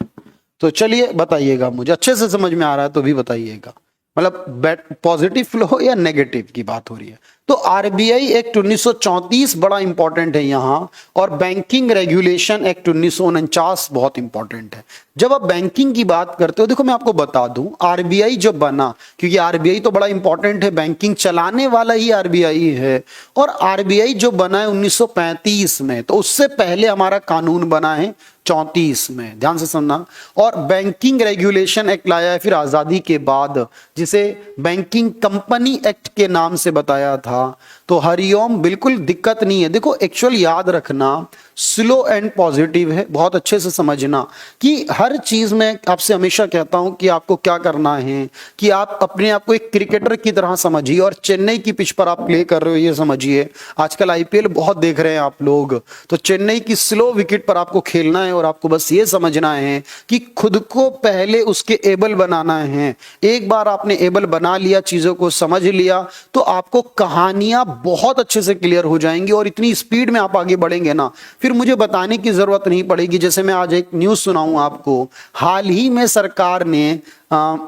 तो चलिए बताइएगा, मुझे अच्छे से समझ में आ रहा है तो भी बताइएगा। मतलब पॉजिटिव फ्लो या नेगेटिव की बात हो रही है? तो आरबीआई एक्ट 1934 बड़ा इंपॉर्टेंट है यहां, और बैंकिंग रेगुलेशन एक्ट 1949 बहुत इंपॉर्टेंट है। जब आप बैंकिंग की बात करते हो, देखो मैं आपको बता दूं, आरबीआई जो बना, क्योंकि आरबीआई तो बड़ा इंपॉर्टेंट है, बैंकिंग चलाने वाला ही आरबीआई है, और आरबीआई जो बना है 1935 में, तो उससे पहले हमारा कानून बना है 34 में, ध्यान से सुनना। और बैंकिंग रेगुलेशन एक्ट लाया है फिर आजादी के बाद, जिसे बैंकिंग कंपनी एक्ट के नाम से बताया था। तो हरिओम बिल्कुल दिक्कत नहीं है। देखो एक्चुअल याद रखना, स्लो एंड पॉजिटिव है, बहुत अच्छे से समझना कि हर चीज में आपसे हमेशा कहता हूं कि आपको क्या करना है कि आप अपने आप को एक क्रिकेटर की तरह समझिए, और चेन्नई की पिच पर आप प्ले कर रहे हो ये समझिए। आजकल आईपीएल बहुत देख रहे हैं आप लोग, तो चेन्नई की स्लो विकेट पर आपको खेलना है, और आपको बस ये समझना है कि खुद को पहले उसके एबल बनाना है। एक बार आपने एबल बना लिया, चीजों को समझ लिया, तो आपको कहानियां बहुत अच्छे से क्लियर हो जाएंगी, और इतनी स्पीड में आप आगे बढ़ेंगे ना, फिर मुझे बताने की जरूरत नहीं पड़ेगी। जैसे मैं आज एक न्यूज सुनाऊं आपको, हाल ही में सरकार ने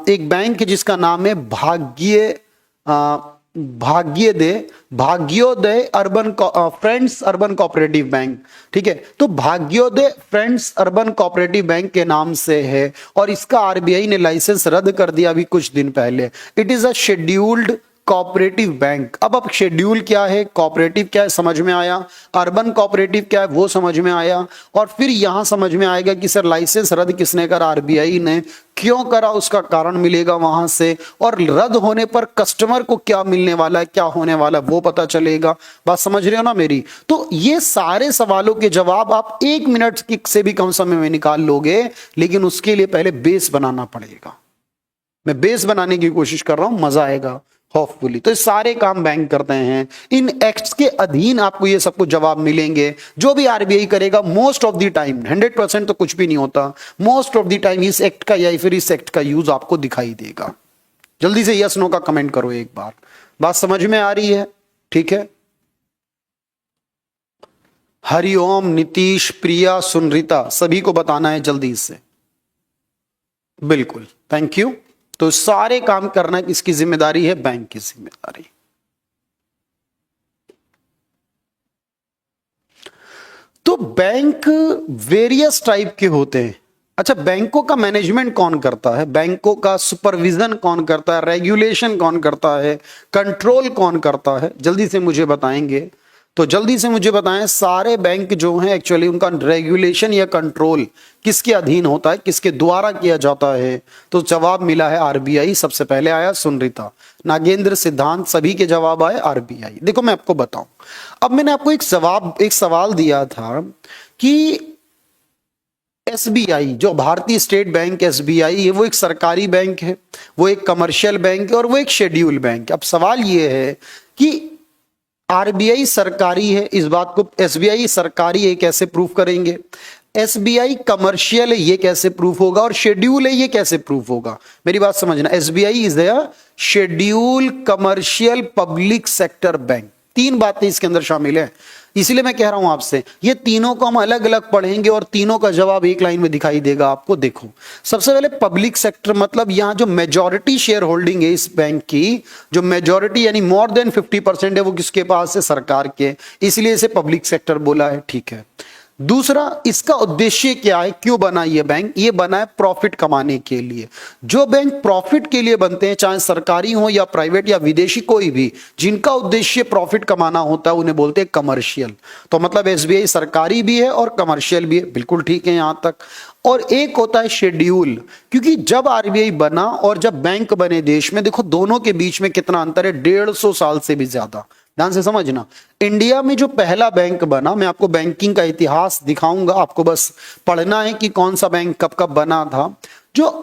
एक बैंक है जिसका नाम है Bhagyoday urban friends urban cooperative bank, ठीक है। तो Bhagyoday friends urban cooperative bank के नाम से है, और इसका आरबीआई ने लाइसेंस रद्द कर दिया अभी कुछ दिन पहले। It is a scheduled cooperative bank. अब शेड्यूल क्या है, कोऑपरेटिव क्या है, समझ में आया। अर्बन कोऑपरेटिव क्या है वो समझ में आया, और फिर यहां समझ में आएगा कि सर लाइसेंस रद्द किसने करा, आरबीआई ने। क्यों करा उसका कारण मिलेगा वहां से, और रद्द होने पर कस्टमर को क्या मिलने वाला है, क्या होने वाला है वो पता चलेगा। बात समझ रहे हो ना मेरी। तो ये सारे सवालों के जवाब आप 1 मिनट से भी कम समय में निकाल लोगे, लेकिन उसके लिए पहले बेस बनाना पड़ेगा। मैं बेस बनाने की कोशिश कर रहा हूं, मजा आएगा होपफुली। तो सारे काम बैंक करते हैं, इन एक्ट्स के अधीन आपको ये सब कुछ जवाब मिलेंगे। जो भी आरबीआई करेगा मोस्ट ऑफ द टाइम, 100% तो कुछ भी नहीं होता, मोस्ट ऑफ द टाइम इस एक्ट का या फिर इस एक्ट का यूज आपको दिखाई देगा। जल्दी से यस नो का कमेंट करो एक बार। बात समझ में आ रही है? ठीक है। हरिओम, नीतीश, प्रिया, सुनरिता, सभी को बताना है जल्दी से। बिल्कुल, थैंक यू। तो सारे काम करना किसकी जिम्मेदारी है? बैंक की जिम्मेदारी। तो बैंक वेरियस टाइप के होते हैं। अच्छा, बैंकों का मैनेजमेंट कौन करता है, बैंकों का सुपरविजन कौन करता है, रेगुलेशन कौन करता है, कंट्रोल कौन करता है, जल्दी से मुझे बताएंगे। तो जल्दी से मुझे बताएं, सारे बैंक जो हैं एक्चुअली उनका रेगुलेशन या कंट्रोल किसके अधीन होता है, किसके द्वारा किया जाता है? तो जवाब मिला है आरबीआई। सबसे पहले आया सुनरिता, नागेंद्र, सिद्धांत, सभी के जवाब आए आरबीआई। देखो मैं आपको बताऊं, अब मैंने आपको एक सवाल दिया था कि एसबीआई, जो भारतीय स्टेट बैंक एसबीआई है, वो एक सरकारी बैंक है, वो एक कमर्शियल बैंक है, और वो एक शेड्यूल बैंक है। अब सवाल ये है कि आरबीआई सरकारी है, इस बात को एसबीआई सरकारी है कैसे प्रूफ करेंगे, एसबीआई कमर्शियल है ये कैसे प्रूफ होगा, और शेड्यूल है ये कैसे प्रूफ होगा? मेरी बात समझना, SBI is the schedule commercial public sector bank. 3 बातें इसके अंदर शामिल है, इसीलिए मैं कह रहा हूं आपसे, ये तीनों को हम अलग अलग पढ़ेंगे और तीनों का जवाब एक लाइन में दिखाई देगा आपको। देखो सबसे पहले पब्लिक सेक्टर, मतलब यहां जो मेजॉरिटी शेयर होल्डिंग है इस बैंक की, जो मेजॉरिटी यानी मोर देन 50% है, वो किसके पास है? सरकार के, इसलिए इसे पब्लिक सेक्टर बोला है, ठीक है। दूसरा, इसका उद्देश्य क्या है, क्यों बना ये बैंक? ये बना है प्रॉफिट कमाने के लिए। जो बैंक प्रॉफिट के लिए बनते हैं, चाहे सरकारी हो या प्राइवेट या विदेशी, कोई भी जिनका उद्देश्य प्रॉफिट कमाना होता है, उन्हें बोलते हैं कमर्शियल। तो मतलब एसबीआई सरकारी भी है और कमर्शियल भी है, बिल्कुल ठीक है यहां तक। और एक होता है शेड्यूल, क्योंकि जब आरबीआई बना और जब बैंक बने देश में, देखो दोनों के बीच में कितना अंतर है, 150 साल से भी ज्यादा। ध्यान से समझना, इंडिया में जो पहला बैंक बना, मैं आपको बैंकिंग का इतिहास दिखाऊंगा, आपको बस पढ़ना है कि कौन सा बैंक कब कब बना था। जो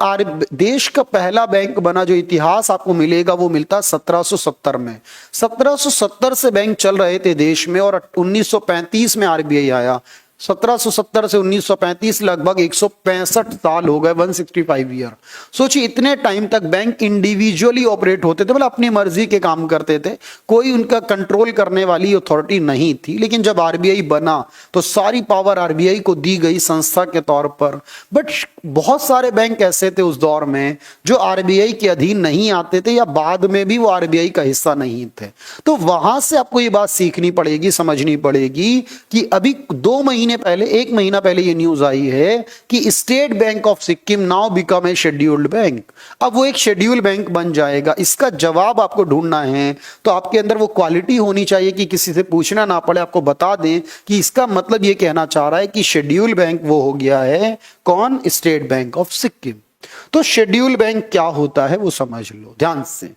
देश का पहला बैंक बना, जो इतिहास आपको मिलेगा वो मिलता 1770 में। 1770 से बैंक चल रहे थे देश में, और 1935 में आरबीआई आया। 1770 से 1935 लगभग 165 साल हो गए, 165 ईयर। सोचिए इतने टाइम तक बैंक इंडिविजुअली ऑपरेट होते थे, मतलब अपनी मर्जी के काम करते थे, कोई उनका कंट्रोल करने वाली अथॉरिटी नहीं थी। लेकिन जब आरबीआई बना तो सारी पावर आरबीआई को दी गई संस्था के तौर पर। बट बहुत सारे बैंक ऐसे थे उस दौर में जो आरबीआई के अधीन नहीं आते थे या बाद में भी वो आरबीआई का हिस्सा नहीं थे। तो वहां से आपको ये बात सीखनी पड़ेगी, समझनी पड़ेगी कि अभी 2 महीने पहले, 1 महीना पहले ये न्यूज आई है कि state bank of Sikkim now become a scheduled bank. अब वो एक शेड्यूल बैंक बन जाएगा। इसका जवाब आपको ढूंढना है तो आपके अंदर वो क्वालिटी होनी चाहिए कि किसी से पूछना ना पड़े, आपको बता दें कि इसका मतलब ये कहना चाह रहा है कि शेड्यूल बैंक वो हो गया है कौन? State bank of Sikkim. तो शेड्यूल बैंक क्या होता है वो समझ लो ध्यान से।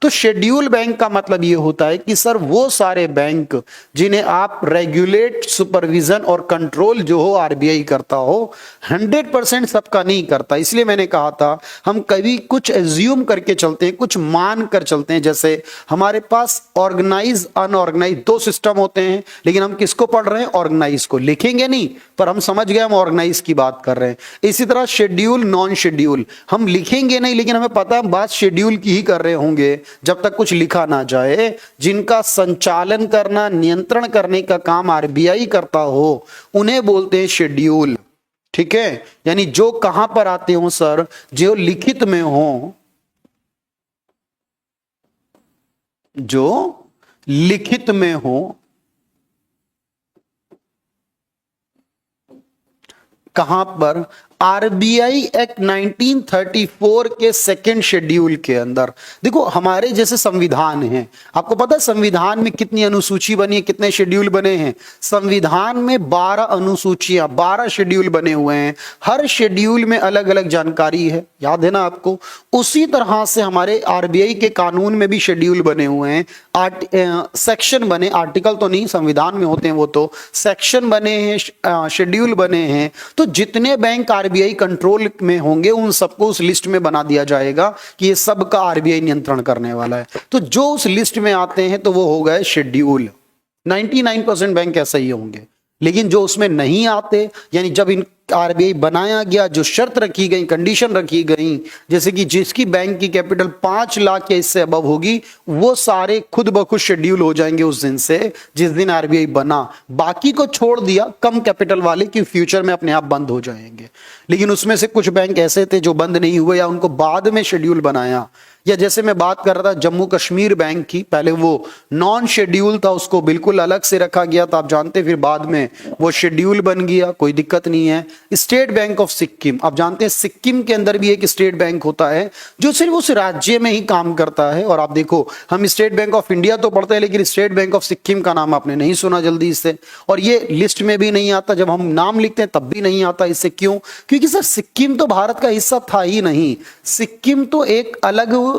तो शेड्यूल बैंक का मतलब ये होता है कि सर वो सारे बैंक जिन्हें आप रेगुलेट, सुपरविजन और कंट्रोल जो हो आरबीआई करता हो, 100% सबका नहीं करता। इसलिए मैंने कहा था हम कभी कुछ एज्यूम करके चलते हैं, कुछ मान कर चलते हैं। जैसे हमारे पास ऑर्गेनाइज, अनऑर्गेनाइज 2 सिस्टम होते हैं, लेकिन हम किसको पढ़ रहे हैं? ऑर्गेनाइज को। लिखेंगे नहीं पर हम समझ गए हम ऑर्गेनाइज की बात कर रहे हैं। इसी तरह शेड्यूल, नॉन शेड्यूल, हम लिखेंगे नहीं लेकिन हमें पता है हम बात शेड्यूल की ही कर रहे होंगे जब तक कुछ लिखा ना जाए। जिनका संचालन करना, नियंत्रण करने का काम आरबीआई करता हो उन्हें बोलते हैं शेड्यूल। ठीक है, यानी जो कहां पर आते हो सर? जो लिखित में हो, जो लिखित में हो, कहां पर? आरबीआई एक्ट 1934 के 2nd शेड्यूल के अंदर। देखो हमारे जैसे संविधान है, आपको पता है संविधान में कितनी अनुसूची बनी है, कितने शेड्यूल बने हैं? संविधान में 12 अनुसूचियां, 12 शेड्यूल बने हुए हैं। हर शेड्यूल में अलग अलग जानकारी है, याद है ना आपको? उसी तरह से हमारे आरबीआई के कानून में भी शेड्यूल बने हुए हैं, सेक्शन बने, आर्टिकल तो नहीं, संविधान में होते हैं वो तो, सेक्शन बने हैं, शेड्यूल बने हैं। तो जितने बैंक आरबीआई कंट्रोल में होंगे उन सबको उस लिस्ट में बना दिया जाएगा कि ये सब का आरबीआई नियंत्रण करने वाला है। तो जो उस लिस्ट में आते हैं तो वो हो गए शेड्यूल। 99% बैंक ऐसा ही होंगे। लेकिन जो उसमें नहीं आते, यानी जब इन आरबीआई बनाया गया, जो शर्त रखी गई, कंडीशन रखी गई, जैसे कि जिसकी बैंक की कैपिटल 5 लाख या इससे अबव होगी, वो सारे खुद ब खुद शेड्यूल हो जाएंगे उस दिन से जिस दिन आरबीआई बना। बाकी को छोड़ दिया कम कैपिटल वाले कि फ्यूचर में अपने आप बंद हो जाएंगे। लेकिन उसमें से कुछ बैंक ऐसे थे जो बंद नहीं हुए या उनको बाद में शेड्यूल बनाया। या जैसे मैं बात कर रहा था जम्मू कश्मीर बैंक की, पहले वो नॉन शेड्यूल था, उसको बिल्कुल अलग से रखा गया था, आप जानते, फिर बाद में वो शेड्यूल बन गया, कोई दिक्कत नहीं है। स्टेट बैंक ऑफ सिक्किम, आप जानते हैं सिक्किम के अंदर भी एक स्टेट बैंक होता है जो सिर्फ उस राज्य में ही काम करता है। और आप देखो हम स्टेट बैंक ऑफ इंडिया तो पढ़ते हैं लेकिन स्टेट बैंक ऑफ सिक्किम का नाम आपने नहीं सुना जल्दी से, और ये लिस्ट में भी नहीं आता, जब हम नाम लिखते हैं तब भी नहीं आता। इससे क्यों? क्योंकि सर सिक्किम तो भारत का हिस्सा था ही नहीं। सिक्किम तो एक अलग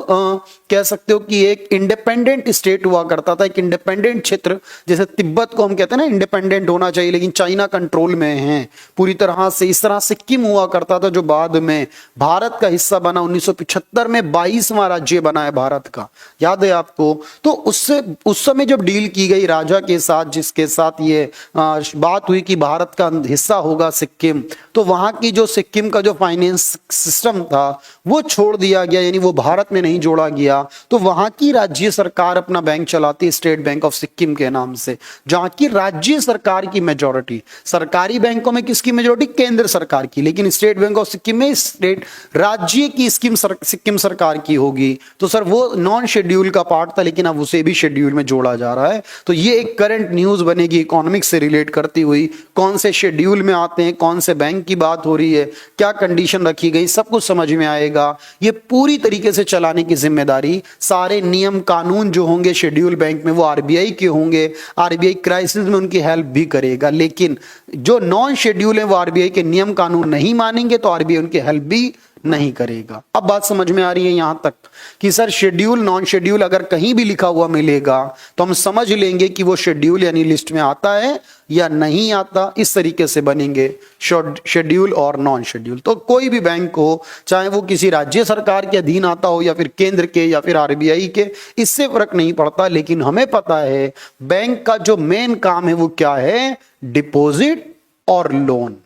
कह सकते हो कि एक इंडिपेंडेंट स्टेट हुआ करता था, एक इंडिपेंडेंट क्षेत्र। जैसे तिब्बत को हम कहते हैं ना इंडिपेंडेंट होना चाहिए लेकिन चाइना कंट्रोल में है पूरी तरह से, इस तरह सिक्किम हुआ करता था जो बाद में भारत का हिस्सा बना। 1975 में 22वां राज्य बना है भारत का, याद है आपको? तो उससे उस समय जब डील की गई राजा के साथ, जिसके साथ ये बात हुई कि भारत का हिस्सा होगा सिक्किम, तो वहां की जो सिक्किम का जो फाइनेंस सिस्टम था वो छोड़ दिया गया, यानी वो भारत में नहीं जोड़ा गया। तो वहां की राज्य सरकार अपना बैंक चलाती है स्टेट बैंक ऑफ सिक्किम के नाम से, जहां की राज्य सरकार की मेजॉरिटी, सरकारी बैंकों में किसकी मेजॉरिटी? केंद्र सरकार की, लेकिन स्टेट बैंक ऑफ सिक्किम में स्टेट राज्य की सिक्किम सरकार की होगी। तो सर वो नॉन शेड्यूल का पार्ट था लेकिन अब उसे भी शेड्यूल में जोड़ा जा रहा है। तो ये एक करंट न्यूज बनेगी इकोनॉमिक्स से रिलेट करती हुई, कौन से शेड्यूल में आते हैं, कौन से बैंक की बात हो रही है, क्या कंडीशन रखी गई, सब कुछ समझ में आएगा। ये पूरी तरीके से चलाने की जिम्मेदारी, सारे नियम कानून जो होंगे शेड्यूल बैंक में वो आरबीआई के होंगे। आरबीआई क्राइसिस में उनकी हेल्प भी करेगा, लेकिन जो नॉन शेड्यूल है वो आरबीआई के नियम कानून नहीं मानेंगे तो आरबीआई उनकी हेल्प भी नहीं करेगा। अब बात समझ में आ रही है यहां तक कि सर शेड्यूल, नॉन शेड्यूल अगर कहीं भी लिखा हुआ मिलेगा तो हम समझ लेंगे कि वो शेड्यूल यानी लिस्ट में आता है या नहीं आता। इस तरीके से बनेंगे शेड्यूल और नॉन शेड्यूल। तो कोई भी बैंक हो, चाहे वो किसी राज्य सरकार के अधीन आता हो या फिर केंद्र के या फिर आरबीआई के, इससे फर्क नहीं पड़ता। लेकिन हमें पता है बैंक का जो मेन काम है वो क्या है? डिपॉजिट और लोन।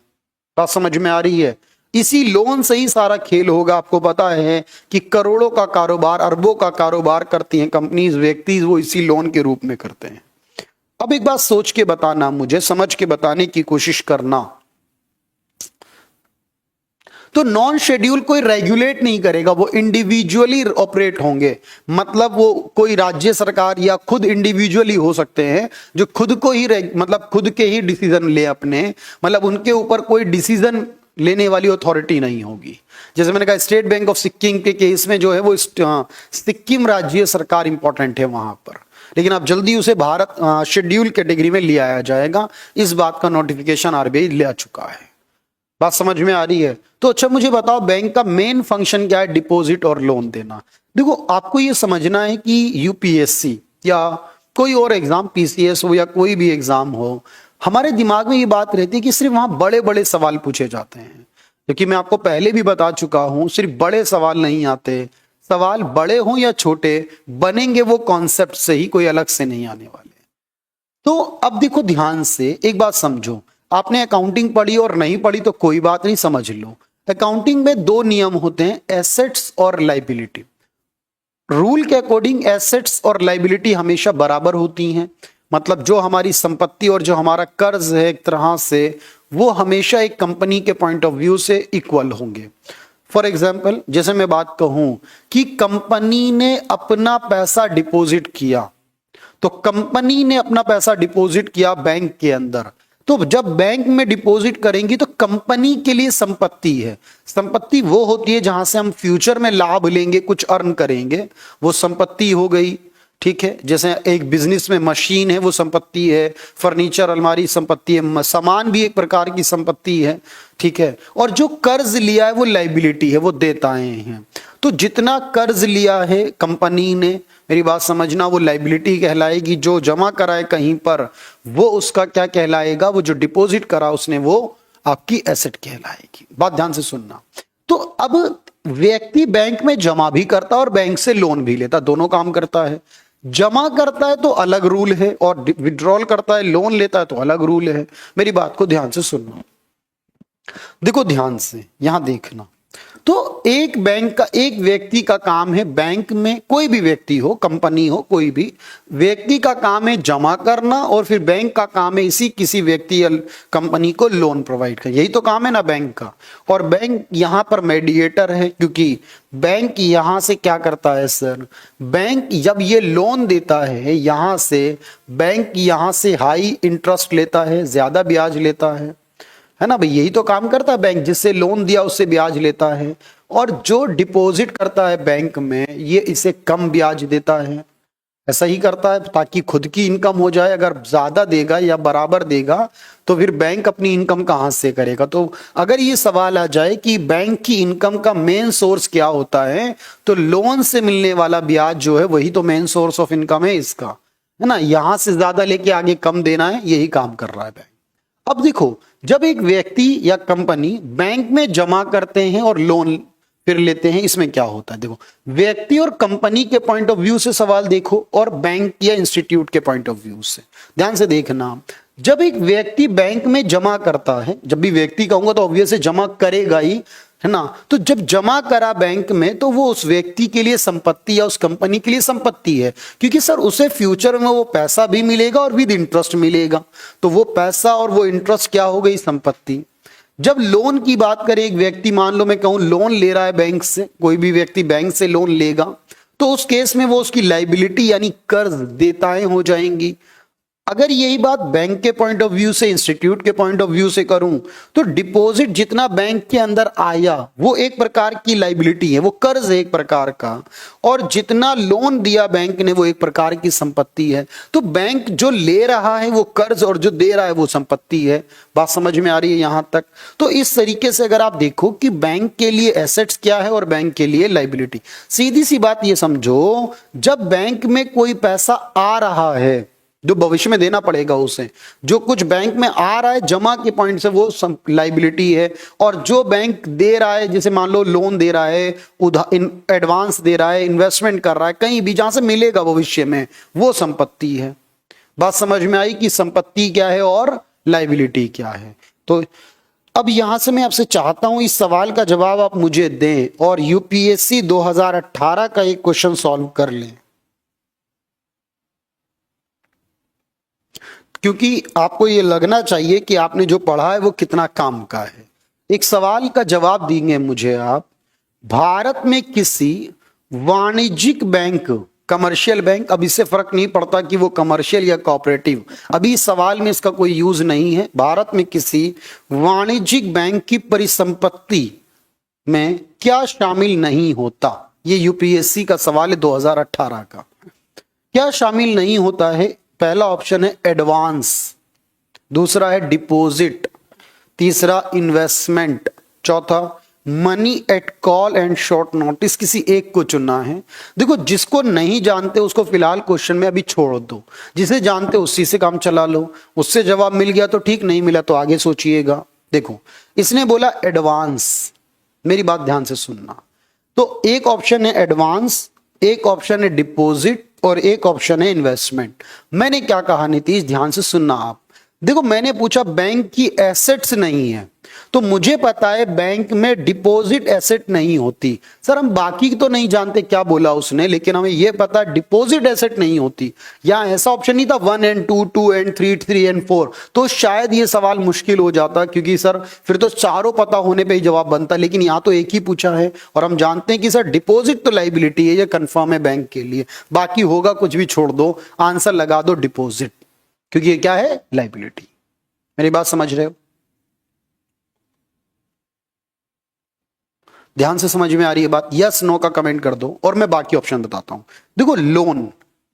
बात समझ में आ रही है? इसी लोन से ही सारा खेल होगा। आपको पता है कि करोड़ों का कारोबार, अरबों का कारोबार करती हैं कंपनीज, व्यक्ति, वो इसी लोन के रूप में करते हैं। अब एक बात सोच के बताना, मुझे समझ के बताने की कोशिश करना। तो नॉन शेड्यूल कोई रेगुलेट नहीं करेगा, वो इंडिविजुअली ऑपरेट होंगे। मतलब वो कोई राज्य सरकार या खुद इंडिविजुअली हो सकते हैं जो खुद को ही मतलब खुद के ही डिसीजन ले अपने, मतलब उनके ऊपर कोई डिसीजन लेने वाली अथॉरिटी नहीं होगी। जैसे मैंने कहा स्टेट बैंक ऑफ सिक्किम के केस में जो है वो सिक्किम राज्य सरकार इंपॉर्टेंट है वहां पर, लेकिन अब जल्दी उसे भारत शेड्यूल कैटेगरी में ले आया जाएगा। इस बात का नोटिफिकेशन आरबीआई ले आ चुका है। बात समझ में आ रही है? तो अच्छा मुझे बताओ बैंक का मेन फंक्शन क्या है? डिपॉजिट और लोन देना। देखो आपको ये समझना है कि यूपीएससी या कोई और एग्जाम, पीसीएस हो या कोई भी एग्जाम हो, हमारे दिमाग में ये बात रहती है कि सिर्फ वहां बड़े बड़े सवाल पूछे जाते हैं। क्योंकि मैं आपको पहले भी बता चुका हूं, सिर्फ बड़े सवाल नहीं आते। सवाल बड़े हों या छोटे, बनेंगे वो कॉन्सेप्ट से ही, कोई अलग से नहीं आने वाले। तो अब देखो ध्यान से एक बात समझो। आपने अकाउंटिंग पढ़ी और नहीं पढ़ी तो कोई बात नहीं, समझ लो। अकाउंटिंग में दो नियम होते हैं, एसेट्स और लाइबिलिटी। रूल के अकॉर्डिंग एसेट्स और लाइबिलिटी हमेशा बराबर होती हैं। मतलब जो हमारी संपत्ति और जो हमारा कर्ज है एक तरह से, वो हमेशा एक कंपनी के पॉइंट ऑफ व्यू से इक्वल होंगे। फॉर एग्जाम्पल, जैसे मैं बात कहूं कि कंपनी ने अपना पैसा डिपॉजिट किया, तो कंपनी ने अपना पैसा डिपॉजिट किया बैंक के अंदर, तो जब बैंक में डिपॉजिट करेंगी तो कंपनी के लिए संपत्ति है। संपत्ति वो होती है जहां से हम फ्यूचर में लाभ लेंगे, कुछ अर्न करेंगे, वो संपत्ति हो गई। ठीक है, जैसे एक बिजनेस में मशीन है वो संपत्ति है, फर्नीचर अलमारी संपत्ति है, सामान भी एक प्रकार की संपत्ति है। ठीक है, और जो कर्ज लिया है वो लाइबिलिटी है, वो देताएं हैं। तो जितना कर्ज लिया है कंपनी ने, मेरी बात समझना, वो लाइबिलिटी कहलाएगी। जो जमा कराए कहीं पर वो उसका क्या कहलाएगा? वो जो डिपॉजिट करा उसने वो आपकी एसेट कहलाएगी। बात ध्यान से सुनना। तो अब व्यक्ति बैंक में जमा भी करता है और बैंक से लोन भी लेता, दोनों काम करता है। जमा करता है तो अलग रूल है, और विड्रॉल करता है, लोन लेता है तो अलग रूल है। मेरी बात को ध्यान से सुनना, देखो ध्यान से यहां देखना। तो एक बैंक का, एक व्यक्ति का काम है, बैंक में कोई भी व्यक्ति हो, कंपनी हो, कोई भी व्यक्ति का काम है जमा करना, और फिर बैंक का काम है इसी किसी व्यक्ति या कंपनी को लोन प्रोवाइड करना। यही तो काम है ना बैंक का। और बैंक यहां पर मेडिएटर है, क्योंकि बैंक यहां से क्या करता है सर? बैंक जब ये लोन देता है यहां से, बैंक यहां से हाई इंटरेस्ट लेता है, ज्यादा ब्याज लेता है ना भाई? यही तो काम करता है बैंक, जिससे लोन दिया उससे ब्याज लेता है। और जो डिपॉजिट करता है बैंक में, ये इसे कम ब्याज देता है। ऐसा ही करता है ताकि खुद की इनकम हो जाए। अगर ज्यादा देगा या बराबर देगा तो फिर बैंक अपनी इनकम कहां से करेगा? तो अगर ये सवाल आ जाए कि बैंक की इनकम का मेन सोर्स क्या होता है, तो लोन से मिलने वाला ब्याज जो है वही तो मेन सोर्स ऑफ इनकम है इसका, है ना? यहां से ज्यादा लेके आगे कम देना है, यही काम कर रहा है बैंक। अब देखो, जब एक व्यक्ति या कंपनी बैंक में जमा करते हैं और लोन फिर लेते हैं, इसमें क्या होता है? देखो, व्यक्ति और कंपनी के पॉइंट ऑफ व्यू से सवाल देखो, और बैंक या इंस्टीट्यूट के पॉइंट ऑफ व्यू से ध्यान से देखना। जब एक व्यक्ति बैंक में जमा करता है, जब भी व्यक्ति कहूंगा तो ऑब्वियसली जमा करेगा ही, है ना? तो जब जमा करा बैंक में तो वो उस व्यक्ति के लिए संपत्ति या उस कंपनी के लिए संपत्ति है, क्योंकि सर उसे फ्यूचर में वो पैसा भी मिलेगा और विद इंटरेस्ट मिलेगा। तो वो पैसा और वो इंटरेस्ट क्या हो गई? संपत्ति। जब लोन की बात करें, एक व्यक्ति मान लो मैं कहूं लोन ले रहा है बैंक से, कोई भी व्यक्ति बैंक से लोन लेगा, तो उस केस में वो उसकी लाइबिलिटी यानी कर्ज देताएं हो जाएंगी। अगर यही बात बैंक के पॉइंट ऑफ व्यू से, इंस्टीट्यूट के पॉइंट ऑफ व्यू से करूं, तो डिपॉजिट जितना बैंक के अंदर आया वो एक प्रकार की लाइबिलिटी है, वो कर्ज है एक प्रकार का, और जितना लोन दिया बैंक ने वो एक प्रकार की संपत्ति है। तो बैंक जो ले रहा है वो कर्ज और जो दे रहा है वो संपत्ति है। बात समझ में आ रही है यहां तक? तो इस तरीके से अगर आप देखो कि बैंक के लिए एसेट्स क्या है और बैंक के लिए लाइबिलिटी, सीधी सी बात ये समझो, जब बैंक में कोई पैसा आ रहा है जो भविष्य में देना पड़ेगा उसे, जो कुछ बैंक में आ रहा है जमा के पॉइंट से, वो लाइबिलिटी है। और जो बैंक दे रहा है, जैसे मान लो लोन दे रहा है, एडवांस दे रहा है, इन्वेस्टमेंट कर रहा है कहीं भी जहां से मिलेगा भविष्य में, वो संपत्ति है। बात समझ में आई कि संपत्ति क्या है और लाइबिलिटी क्या है? तो अब यहां से मैं आपसे चाहता हूं इस सवाल का जवाब आप मुझे दें और यूपीएससी 2018 का एक क्वेश्चन सॉल्व कर लें, क्योंकि आपको ये लगना चाहिए कि आपने जो पढ़ा है वो कितना काम का है। एक सवाल का जवाब देंगे मुझे आप, भारत में किसी वाणिज्यिक बैंक, कमर्शियल बैंक, अब इससे फर्क नहीं पड़ता कि वो कमर्शियल या कोऑपरेटिव, अभी इस सवाल में इसका कोई यूज नहीं है। भारत में किसी वाणिज्यिक बैंक की परिसंपत्ति में क्या शामिल नहीं होता, ये यूपीएससी का सवाल है 2018 का। क्या शामिल नहीं होता है? पहला ऑप्शन है एडवांस, दूसरा है डिपॉजिट, तीसरा इन्वेस्टमेंट, चौथा money at call and short notice. किसी एक को चुनना है। देखो, जिसको नहीं जानते उसको फिलहाल क्वेश्चन में अभी छोड़ दो, जिसे जानते उसी से काम चला लो, उससे जवाब मिल गया तो ठीक, नहीं मिला तो आगे सोचिएगा। देखो, इसने बोला एडवांस, मेरी बात ध्यान से सुनना, तो एक ऑप्शन है एडवांस, एक ऑप्शन है डिपॉजिट और एक ऑप्शन है इन्वेस्टमेंट। मैंने क्या कहा नीतीश, ध्यान से सुनना आप। देखो, मैंने पूछा बैंक की एसेट्स नहीं है, तो मुझे पता है बैंक में डिपॉजिट एसेट नहीं होती। सर हम बाकी तो नहीं जानते क्या बोला उसने, लेकिन हमें यह पता डिपॉजिट एसेट नहीं होती। यहां ऐसा ऑप्शन नहीं था 1 and 2, 2 and 3, 3 and 4, तो शायद ये सवाल मुश्किल हो जाता, क्योंकि सर फिर तो चारों पता होने पे ही जवाब बनता, लेकिन यहां तो एक ही पूछा है और हम जानते हैं कि सर डिपॉजिट तो लाइबिलिटी है, ये कंफर्म है बैंक के लिए, बाकी होगा कुछ भी छोड़ दो, आंसर लगा दो डिपॉजिट, क्योंकि ये क्या है, लाइबिलिटी। मेरी बात समझ रहे हो? ध्यान से समझ में आ रही है बात? यस नो का कमेंट कर दो और मैं बाकी ऑप्शन बताता हूं। देखो, लोन,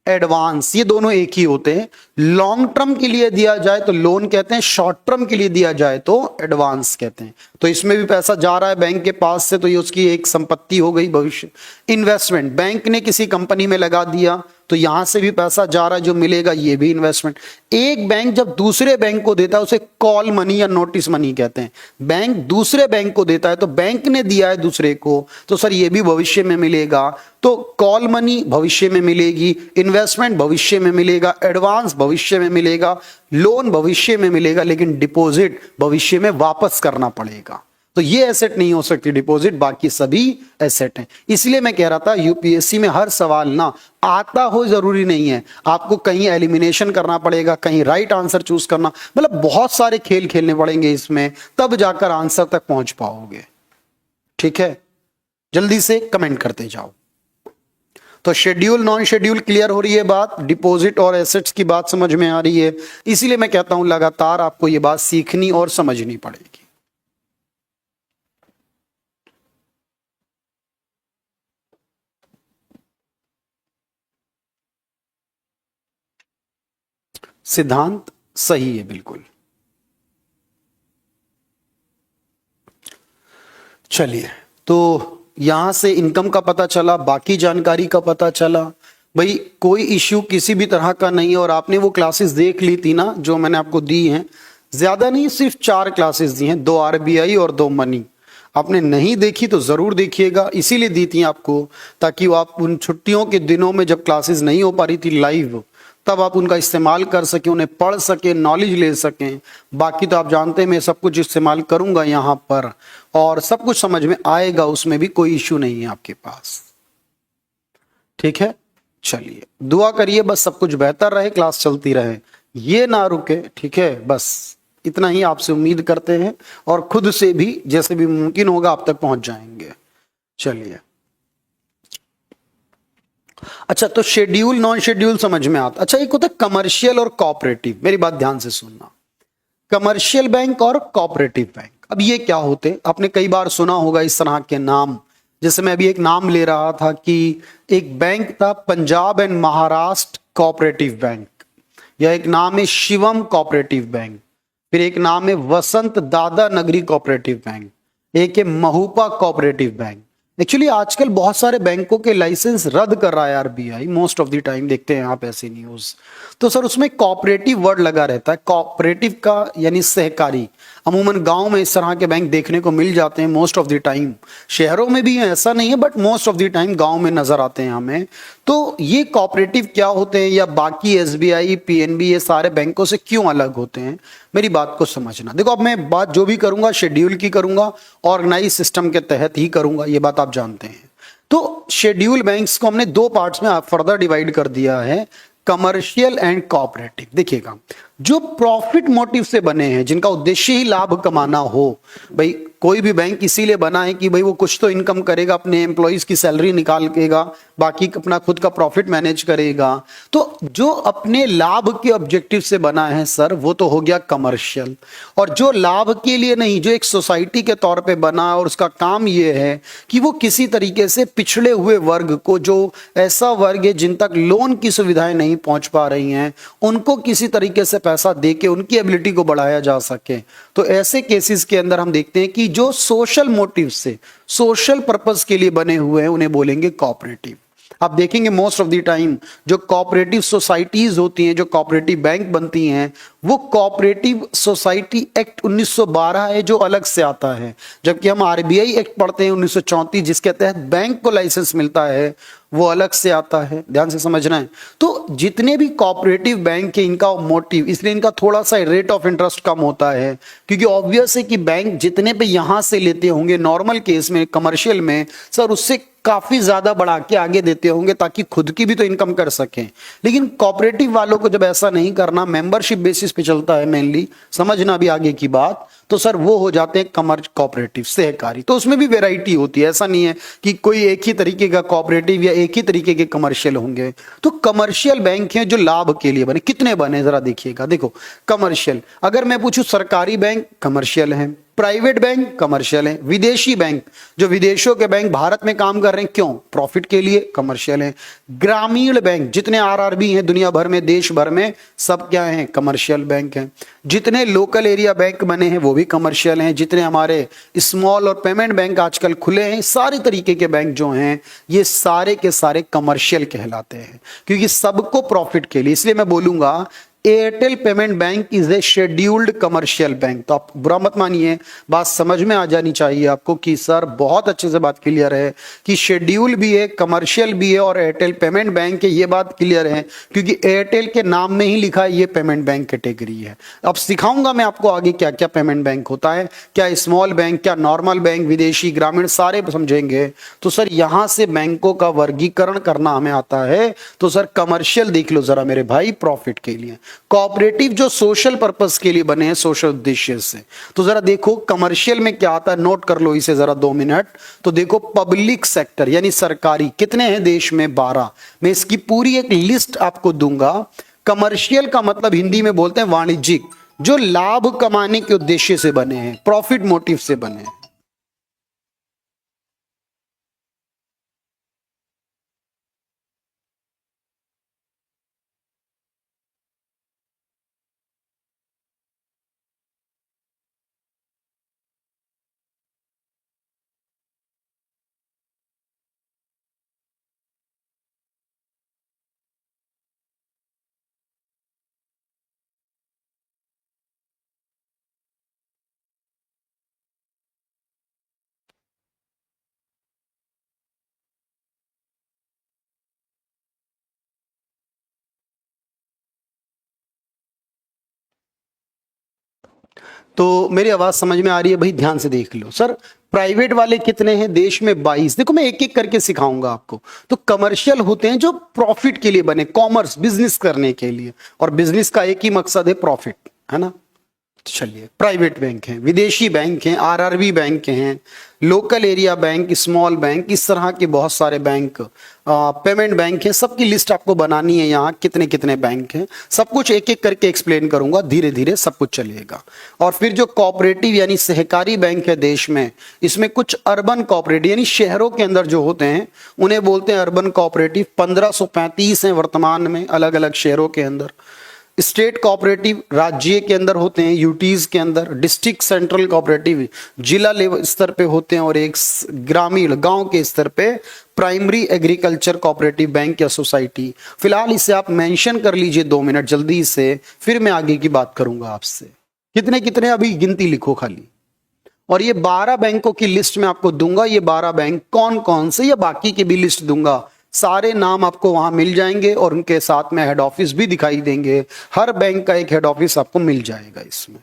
एडवांस, ये दोनों एक ही होते हैं। लॉन्ग टर्म के लिए दिया जाए तो लोन कहते हैं, शॉर्ट टर्म के लिए दिया जाए तो एडवांस कहते हैं। तो इसमें भी पैसा जा रहा है बैंक के पास से, तो ये उसकी एक संपत्ति हो गई भविष्य। इन्वेस्टमेंट, बैंक ने किसी कंपनी में लगा दिया तो यहां से भी पैसा जा रहा है, जो मिलेगा ये भी इन्वेस्टमेंट। एक बैंक जब दूसरे बैंक को देता है उसे कॉल मनी या नोटिस मनी कहते हैं। बैंक दूसरे बैंक को देता है तो बैंक ने दिया है दूसरे को, तो सर ये भी भविष्य में मिलेगा। तो कॉल मनी भविष्य में मिलेगी, इन्वेस्टमेंट भविष्य में मिलेगा, एडवांस भविष्य में मिलेगा, लोन भविष्य में मिलेगा, लेकिन डिपॉजिट भविष्य में वापस करना पड़ेगा। तो ये एसेट नहीं हो सकती डिपॉजिट, बाकी सभी एसेट हैं। इसलिए मैं कह रहा था यूपीएससी में हर सवाल ना आता हो जरूरी नहीं है, आपको कहीं एलिमिनेशन करना पड़ेगा, कहीं राइट आंसर चूज करना, मतलब बहुत सारे खेल खेलने पड़ेंगे इसमें, तब जाकर आंसर तक पहुंच पाओगे। ठीक है, जल्दी से कमेंट करते जाओ। तो शेड्यूल नॉन शेड्यूल क्लियर हो रही है बात, डिपॉजिट और एसेट्स की बात समझ में आ रही है। इसीलिए मैं कहता हूं लगातार आपको यह बात सीखनी और समझनी पड़ेगी। सिद्धांत सही है बिल्कुल। चलिए, तो यहां से इनकम का पता चला, बाकी जानकारी का पता चला। भाई कोई इश्यू किसी भी तरह का नहीं है, और आपने वो क्लासेस देख ली थी ना जो मैंने आपको दी हैं, ज्यादा नहीं, सिर्फ 4 क्लासेस दी हैं, 2 आरबीआई और 2 मनी। आपने नहीं देखी तो जरूर देखिएगा, इसीलिए दी थी आपको ताकि वो आप उन छुट्टियों के दिनों में जब क्लासेस नहीं हो पा रही थी लाइव, तब आप उनका इस्तेमाल कर सकें, उन्हें पढ़ सकें, नॉलेज ले सकें। बाकी तो आप जानते हैं मैं सब कुछ इस्तेमाल करूंगा यहाँ पर और सब कुछ समझ में आएगा, उसमें भी कोई इश्यू नहीं है आपके पास। ठीक है, चलिए दुआ करिए बस सब कुछ बेहतर रहे, क्लास चलती रहे, ये ना रुके। ठीक है, बस इतना ही आपसे उम्मीद करते हैं और खुद से भी जैसे भी मुमकिन होगा आप तक पहुंच जाएंगे। चलिए, अच्छा तो शेड्यूल नॉन शेड्यूल समझ में आता। अच्छा, एक होता है कमर्शियल और कोऑपरेटिव, मेरी बात ध्यान से सुनना। कमर्शियल बैंक और कोऑपरेटिव बैंक, अब ये क्या होते, आपने कई बार सुना होगा इस तरह के नाम। जैसे मैं अभी एक नाम ले रहा था कि एक बैंक था Punjab and Maharashtra cooperative bank, या एक नाम है शिवम कोऑपरेटिव बैंक, फिर एक नाम है वसंत दादा नगरी कोऑपरेटिव बैंक, एक है महुपा कोऑपरेटिव बैंक। एक्चुअली आजकल बहुत सारे बैंकों के लाइसेंस रद्द कर रहा है RBI, most of the time देखते हैं आप ऐसी न्यूज। तो सर उसमें कोऑपरेटिव वर्ड लगा रहता है, कोऑपरेटिव का यानी सहकारी। अमूमन गांव में इस तरह के बैंक देखने को मिल जाते हैं मोस्ट ऑफ द टाइम। शहरों में भी ऐसा नहीं है, but most of the time गांव में नजर आते हैं हमें। तो ये कोऑपरेटिव क्या होते हैं या बाकी एसबीआई, पीएनबी, ये सारे बैंकों से क्यों अलग होते हैं, मेरी बात को समझना। देखो, अब मैं बात जो भी करूंगा शेड्यूल की करूंगा, ऑर्गेनाइज सिस्टम के तहत ही करूंगा, ये बात आप जानते हैं। तो शेड्यूल बैंक्स को हमने दो पार्ट्स में फर्दर डिवाइड कर दिया है, कमर्शियल एंड कोऑपरेटिव। देखिएगा, जो प्रॉफिट मोटिव से बने हैं, जिनका उद्देश्य ही लाभ कमाना हो, भाई कोई भी बैंक इसीलिए बना है कि भाई वो कुछ तो इनकम करेगा, अपने एम्प्लॉइज की सैलरी निकालेगा, बाकी अपना खुद का प्रॉफिट मैनेज करेगा। तो जो अपने लाभ के ऑब्जेक्टिव से बना है सर, वो तो हो गया कमर्शियल। और जो लाभ के लिए नहीं, जो एक सोसाइटी के तौर पे बना और उसका काम ये है कि वो किसी तरीके से पिछड़े हुए वर्ग को, जो ऐसा वर्ग है जिन तक लोन की सुविधाएं नहीं पहुंच पा रही हैं, उनको किसी तरीके से पैसा देके उनकी एबिलिटी को बढ़ाया जा सके। तो ऐसे केसेस के अंदर हम देखते हैं कि जो सोशल मोटिव से, सोशल पर्पस के लिए बने हुए हैं, उन्हें बोलेंगे कोऑपरेटिव। आप देखेंगे मोस्ट ऑफ द टाइम जो कोऑपरेटिव सोसाइटीज होती हैं, जो कोऑपरेटिव बैंक बनती हैं, वो कोऑपरेटिव सोसाइटी एक्ट 1912 है जो अलग से आता है, जबकि हम आरबीआई एक्ट पढ़ते हैं 1934 जिसके तहत बैंक को लाइसेंस मिलता है, वो अलग से आता है। ध्यान से समझना है। तो जितने भी कोऑपरेटिव बैंक है, इनका मोटिव, इसलिए इनका थोड़ा सा रेट ऑफ इंटरेस्ट कम होता है, क्योंकि ऑब्वियस है कि बैंक जितने पे यहां से लेते होंगे नॉर्मल केस में, कमर्शियल में सर, उससे काफी ज्यादा बढ़ा के आगे देते होंगे ताकि खुद की भी तो इनकम कर सकें। लेकिन कोऑपरेटिव वालों को जब ऐसा नहीं करना, मेंबरशिप बेसिस पे चलता है मेनली, समझना भी आगे की बात, तो सर वो हो जाते हैं कोऑपरेटिव, सहकारी। तो उसमें भी वैरायटी होती है, ऐसा नहीं है कि कोई एक ही तरीके का कोऑपरेटिव या एक ही तरीके के कमर्शियल होंगे। तो कमर्शियल बैंक हैं जो लाभ के लिए बने। कितने बने जरा देखिएगा। देखो, कमर्शियल, अगर मैं पूछूं सरकारी बैंक कमर्शियल है, प्राइवेट बैंक कमर्शियल है, विदेशी बैंक जो विदेशों के बैंक भारत में काम कर रहे हैं, क्यों? प्रॉफिट के लिए, कमर्शियल है। ग्रामीण बैंक जितने आरआरबी हैं दुनिया भर में, देश भर में, सब क्या हैं? कमर्शियल बैंक हैं। जितने लोकल एरिया बैंक बने हैं वो भी कमर्शियल हैं। जितने हमारे स्मॉल और पेमेंट बैंक आजकल खुले हैं, सारे तरीके के बैंक जो हैं, ये सारे के सारे कमर्शियल कहलाते हैं, क्योंकि सबको प्रॉफिट के लिए। इसलिए मैं बोलूंगा Airtel payment bank is a scheduled commercial bank. तो आप बुरा मत मानिए, बात समझ में आ जानी चाहिए आपको कि सर बहुत अच्छे से बात क्लियर है कि शेड्यूल भी है, कमर्शियल भी है और एयरटेल पेमेंट बैंक है, ये बात क्लियर है, क्योंकि एयरटेल के नाम में ही लिखा है ये पेमेंट बैंक कैटेगरी है। अब सिखाऊंगा मैं आपको आगे क्या क्या पेमेंट बैंक होता है, क्या स्मॉल बैंक, क्या नॉर्मल बैंक, विदेशी, ग्रामीण, सारे समझेंगे। तो सर यहां से बैंकों का वर्गीकरण करना हमें आता है। तो सर कमर्शियल देख लो जरा मेरे भाई, प्रॉफिट के लिए। कोऑपरेटिव जो सोशल पर्पस के लिए बने हैं, सोशल उद्देश्य से। तो जरा देखो कमर्शियल में क्या आता है, नोट कर लो इसे जरा 2 मिनट। तो देखो, पब्लिक सेक्टर यानी सरकारी, कितने हैं देश में? 12। मैं इसकी पूरी एक लिस्ट आपको दूंगा। कमर्शियल का मतलब हिंदी में बोलते हैं वाणिज्यिक, जो लाभ कमाने के उद्देश्य से बने हैं, प्रॉफिट मोटिव से बने हैं। तो मेरी आवाज समझ में आ रही है भाई? ध्यान से देख लो सर। प्राइवेट वाले कितने हैं देश में? 22। देखो मैं एक एक करके सिखाऊंगा आपको। तो कमर्शियल होते हैं जो प्रॉफिट के लिए बने, कॉमर्स, बिजनेस करने के लिए, और बिजनेस का एक ही मकसद है प्रॉफिट, है ना। चलिए, प्राइवेट बैंक हैं, विदेशी बैंक हैं, आरआरबी बैंक हैं, local area bank, small bank, इस तरह के बहुत सारे बैंक, पेमेंट बैंक हैं। सबकी लिस्ट आपको बनानी है यहाँ, कितने कितने बैंक हैं, सब कुछ एक एक करके एक्सप्लेन करूंगा, धीरे धीरे सब कुछ चलिएगा। और फिर जो कोऑपरेटिव यानी सहकारी बैंक है देश में, इसमें कुछ अर्बन कोऑपरेटिव यानी शहरों के अंदर जो होते हैं उन्हें बोलते हैं अर्बन कोऑपरेटिव। 1535 हैं वर्तमान में अलग अलग शहरों के अंदर। स्टेट कोऑपरेटिव राज्य के अंदर होते हैं, यूटीज के अंदर। डिस्ट्रिक्ट सेंट्रल कोऑपरेटिव जिला लेवल स्तर पे होते हैं, और एक ग्रामीण गांव के स्तर पे प्राइमरी एग्रीकल्चर कोऑपरेटिव बैंक या सोसाइटी। फिलहाल इसे आप मेंशन कर लीजिए 2 मिनट जल्दी से, फिर मैं आगे की बात करूंगा आपसे। कितने कितने अभी गिनती लिखो खाली। और ये 12 बैंकों की लिस्ट में आपको दूंगा, ये 12 बैंक कौन कौन से, या बाकी की भी लिस्ट दूंगा, सारे नाम आपको वहां मिल जाएंगे और उनके साथ में हेड ऑफिस भी दिखाई देंगे। हर बैंक का एक हेड ऑफिस आपको मिल जाएगा इसमें।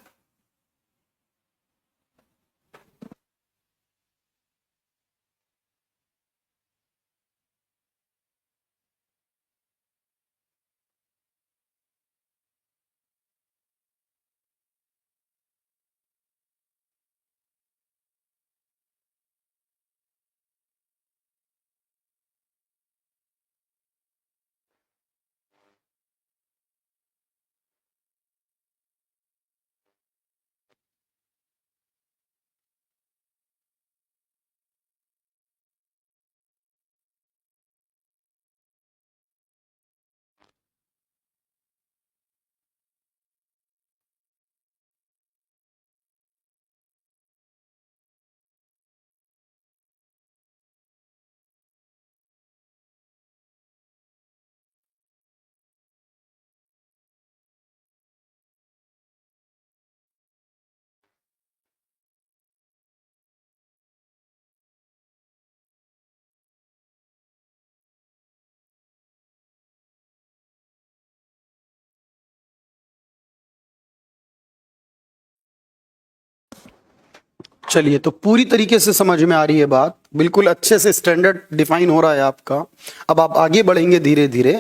चलिए, तो पूरी तरीके से समझ में आ रही है बात, बिल्कुल अच्छे से स्टैंडर्ड डिफाइन हो रहा है आपका। अब आप आगे बढ़ेंगे धीरे धीरे,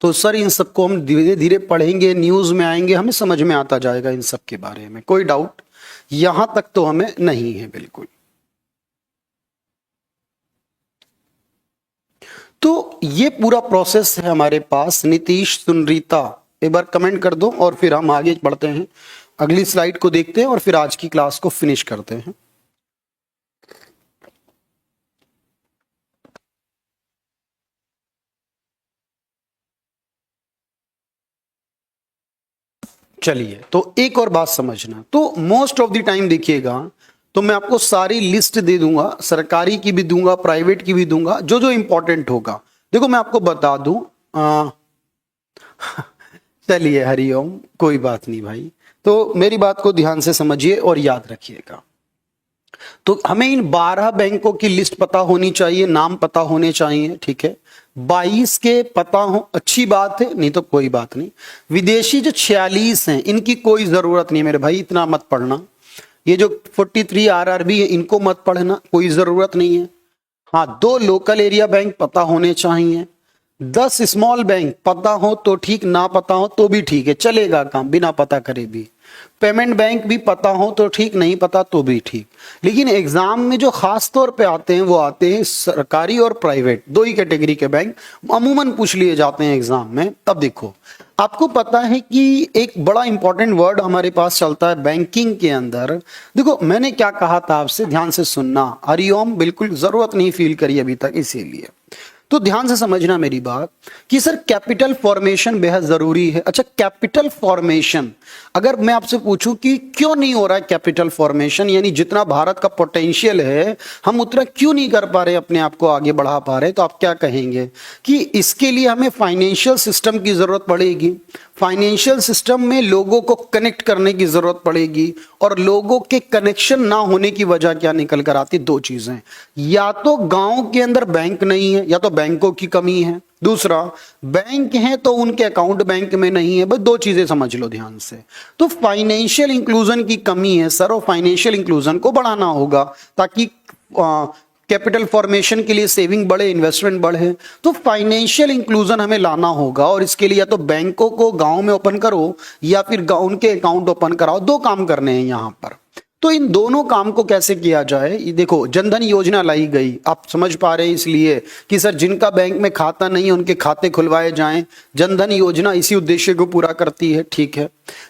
तो सर इन सबको हम धीरे धीरे पढ़ेंगे, न्यूज में आएंगे, हमें समझ में आता जाएगा इन सब के बारे में, कोई डाउट यहां तक तो हमें नहीं है बिल्कुल। तो ये पूरा प्रोसेस है हमारे पास। नीतीश, सुनरीता, एक बार कमेंट कर दो और फिर हम आगे बढ़ते हैं, अगली स्लाइड को देखते हैं और फिर आज की क्लास को फिनिश करते हैं। चलिए, तो एक और बात समझना, तो मोस्ट ऑफ द टाइम देखिएगा, तो मैं आपको सारी लिस्ट दे दूंगा, सरकारी की भी दूंगा, प्राइवेट की भी दूंगा, जो जो इंपॉर्टेंट होगा। देखो मैं आपको बता दूं, चलिए हरिओम, कोई बात नहीं भाई, तो मेरी बात को ध्यान से समझिए और याद रखिएगा। तो हमें इन 12 बैंकों की लिस्ट पता होनी चाहिए, नाम पता होने चाहिए, ठीक है। 22 के पता हो, अच्छी बात है, नहीं तो कोई बात नहीं। विदेशी जो 46 हैं, इनकी कोई जरूरत नहीं मेरे भाई, इतना मत पढ़ना। ये जो 43 आरआरबी है, इनको मत पढ़ना, कोई जरूरत नहीं है। हाँ, 2 लोकल एरिया बैंक पता होने चाहिए, 10 स्मॉल बैंक पता हो तो ठीक, ना पता हो तो भी ठीक है, चलेगा काम बिना पता करे भी। पेमेंट बैंक भी पता हो तो ठीक, नहीं पता तो भी ठीक। लेकिन एग्जाम में जो खास तौर पे आते हैं, वो आते हैं सरकारी और प्राइवेट, 2 ही कैटेगरी के बैंक अमूमन पूछ लिए जाते हैं एग्जाम में। तब देखो, आपको पता है कि एक बड़ा इंपॉर्टेंट वर्ड हमारे पास चलता है बैंकिंग के अंदर। देखो मैंने क्या कहा था आपसे, ध्यान से सुनना। हरिओम, बिल्कुल जरूरत नहीं फील करी अभी तक, इसीलिए तो ध्यान से समझना मेरी बात कि सर कैपिटल फॉर्मेशन बेहद जरूरी है। अच्छा, कैपिटल फॉर्मेशन, अगर मैं आपसे पूछूं कि क्यों नहीं हो रहा है कैपिटल फॉर्मेशन, यानी जितना भारत का पोटेंशियल है हम उतना क्यों नहीं कर पा रहे, अपने आप को आगे बढ़ा पा रहे, तो आप क्या कहेंगे कि इसके लिए हमें फाइनेंशियल सिस्टम की जरूरत पड़ेगी। फाइनेंशियल सिस्टम में लोगों को कनेक्ट करने की जरूरत पड़ेगी, और लोगों के कनेक्शन ना होने की वजह क्या निकल कर आती, 2 चीजें, या तो गांव के अंदर बैंक नहीं है, या तो बैंकों की कमी है, दूसरा बैंक है तो उनके अकाउंट बैंक में नहीं है। बस 2 चीजें समझ लो ध्यान से। तो फाइनेंशियल इंक्लूजन की कमी है सर, और फाइनेंशियल इंक्लूजन को बढ़ाना होगा ताकि कैपिटल फॉर्मेशन के लिए सेविंग बढ़े, इन्वेस्टमेंट बढ़े। तो फाइनेंशियल इंक्लूजन हमें लाना होगा, और इसके लिए या तो बैंकों को गांव में ओपन करो या फिर उनके अकाउंट ओपन कराओ, 2 काम करने हैं यहां पर। तो इन दोनों काम को कैसे किया जाए, ये देखो जनधन योजना लाई गई, आप समझ पा रहे हैं, इसलिए कि सर जिनका बैंक में खाता नहीं है उनके खाते खुलवाए जाएं। जनधन योजना इसी उद्देश्य को पूरा करती है, ठीक है।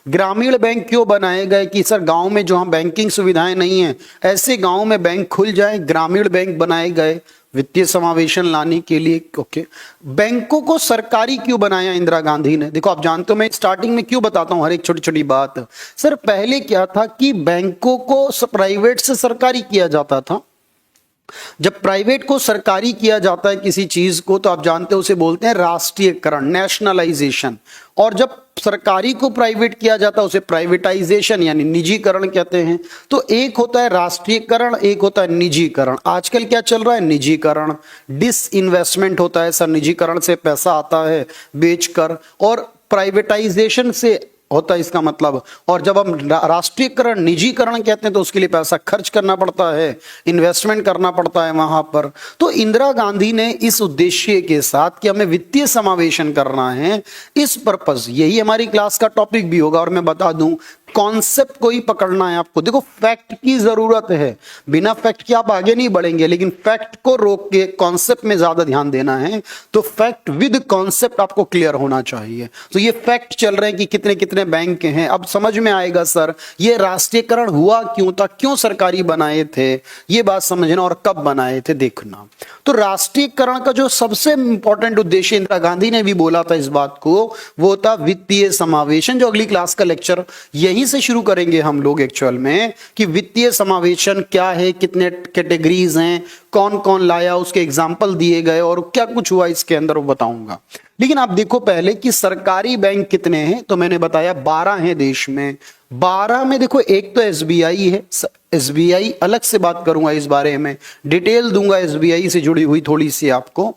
ग्रामीण बैंक क्यों बनाए गए कि सर गांव में जहां बैंकिंग सुविधाएं नहीं है, ऐसे गांव में बैंक खुल जाए, ग्रामीण बैंक बनाए गए वित्तीय समावेशन लाने के लिए। ओके, बैंकों को सरकारी क्यों बनाया इंदिरा गांधी ने, देखो आप जानते हो मैं स्टार्टिंग में क्यों बताता हूं हर एक छोटी छोटी बात। सर पहले क्या था कि बैंकों को प्राइवेट से सरकारी किया जाता था, जब प्राइवेट को सरकारी किया जाता है किसी चीज को, तो आप जानते हैं उसे बोलते हैं राष्ट्रीयकरण, नेशनलाइजेशन। और जब सरकारी को प्राइवेट किया जाता है उसे प्राइवेटाइजेशन यानी निजीकरण कहते हैं। तो एक होता है राष्ट्रीयकरण, एक होता है निजीकरण। आजकल क्या चल रहा है? निजीकरण, डिसइन्वेस्टमेंट होता है सर। निजीकरण से पैसा आता है बेचकर, और प्राइवेटाइजेशन से होता है इसका मतलब। और जब हम राष्ट्रीयकरण, निजीकरण कहते हैं तो उसके लिए पैसा खर्च करना पड़ता है, इन्वेस्टमेंट करना पड़ता है वहां पर। तो इंदिरा गांधी ने इस उद्देश्य के साथ कि हमें वित्तीय समावेशन करना है, इस पर्पस, यही हमारी क्लास का टॉपिक भी होगा। और मैं बता दूं, कॉन्सेप्ट को ही पकड़ना है आपको। देखो, फैक्ट की जरूरत है, बिना फैक्ट के आप आगे नहीं बढ़ेंगे, लेकिन फैक्ट को रोक के कॉन्सेप्ट में ज्यादा ध्यान देना है। तो फैक्ट विद कॉन्सेप्ट आपको क्लियर होना चाहिए। तो ये फैक्ट चल रहे हैं कि कितने कितने बैंक हैं। अब समझ में आएगा सर ये राष्ट्रीयकरण हुआ क्यों था, क्यों सरकारी बनाए थे, ये बात समझना, और कब बनाए थे देखना। तो राष्ट्रीयकरण का जो सबसे इंपॉर्टेंट उद्देश्य इंदिरा गांधी ने भी बोला था इस बात को, वो था वित्तीय समावेशन। जो अगली क्लास का लेक्चर यहीं से शुरू करेंगे हम लोग एक्चुअल में, कि वित्तीय समावेशन क्या है, कितने कैटेगरीज हैं, कौन कौन लाया, उसके एग्जाम्पल दिए गए और क्या कुछ हुआ इसके अंदर वो बताऊंगा। लेकिन आप देखो पहले कि सरकारी बैंक कितने हैं, तो मैंने बताया 12 हैं देश में। 12 में देखो एक तो एसबीआई है। एसबीआई अलग से बात करूंगा इस बारे में, डिटेल दूंगा एसबीआई से जुड़ी हुई थोड़ी सी आपको।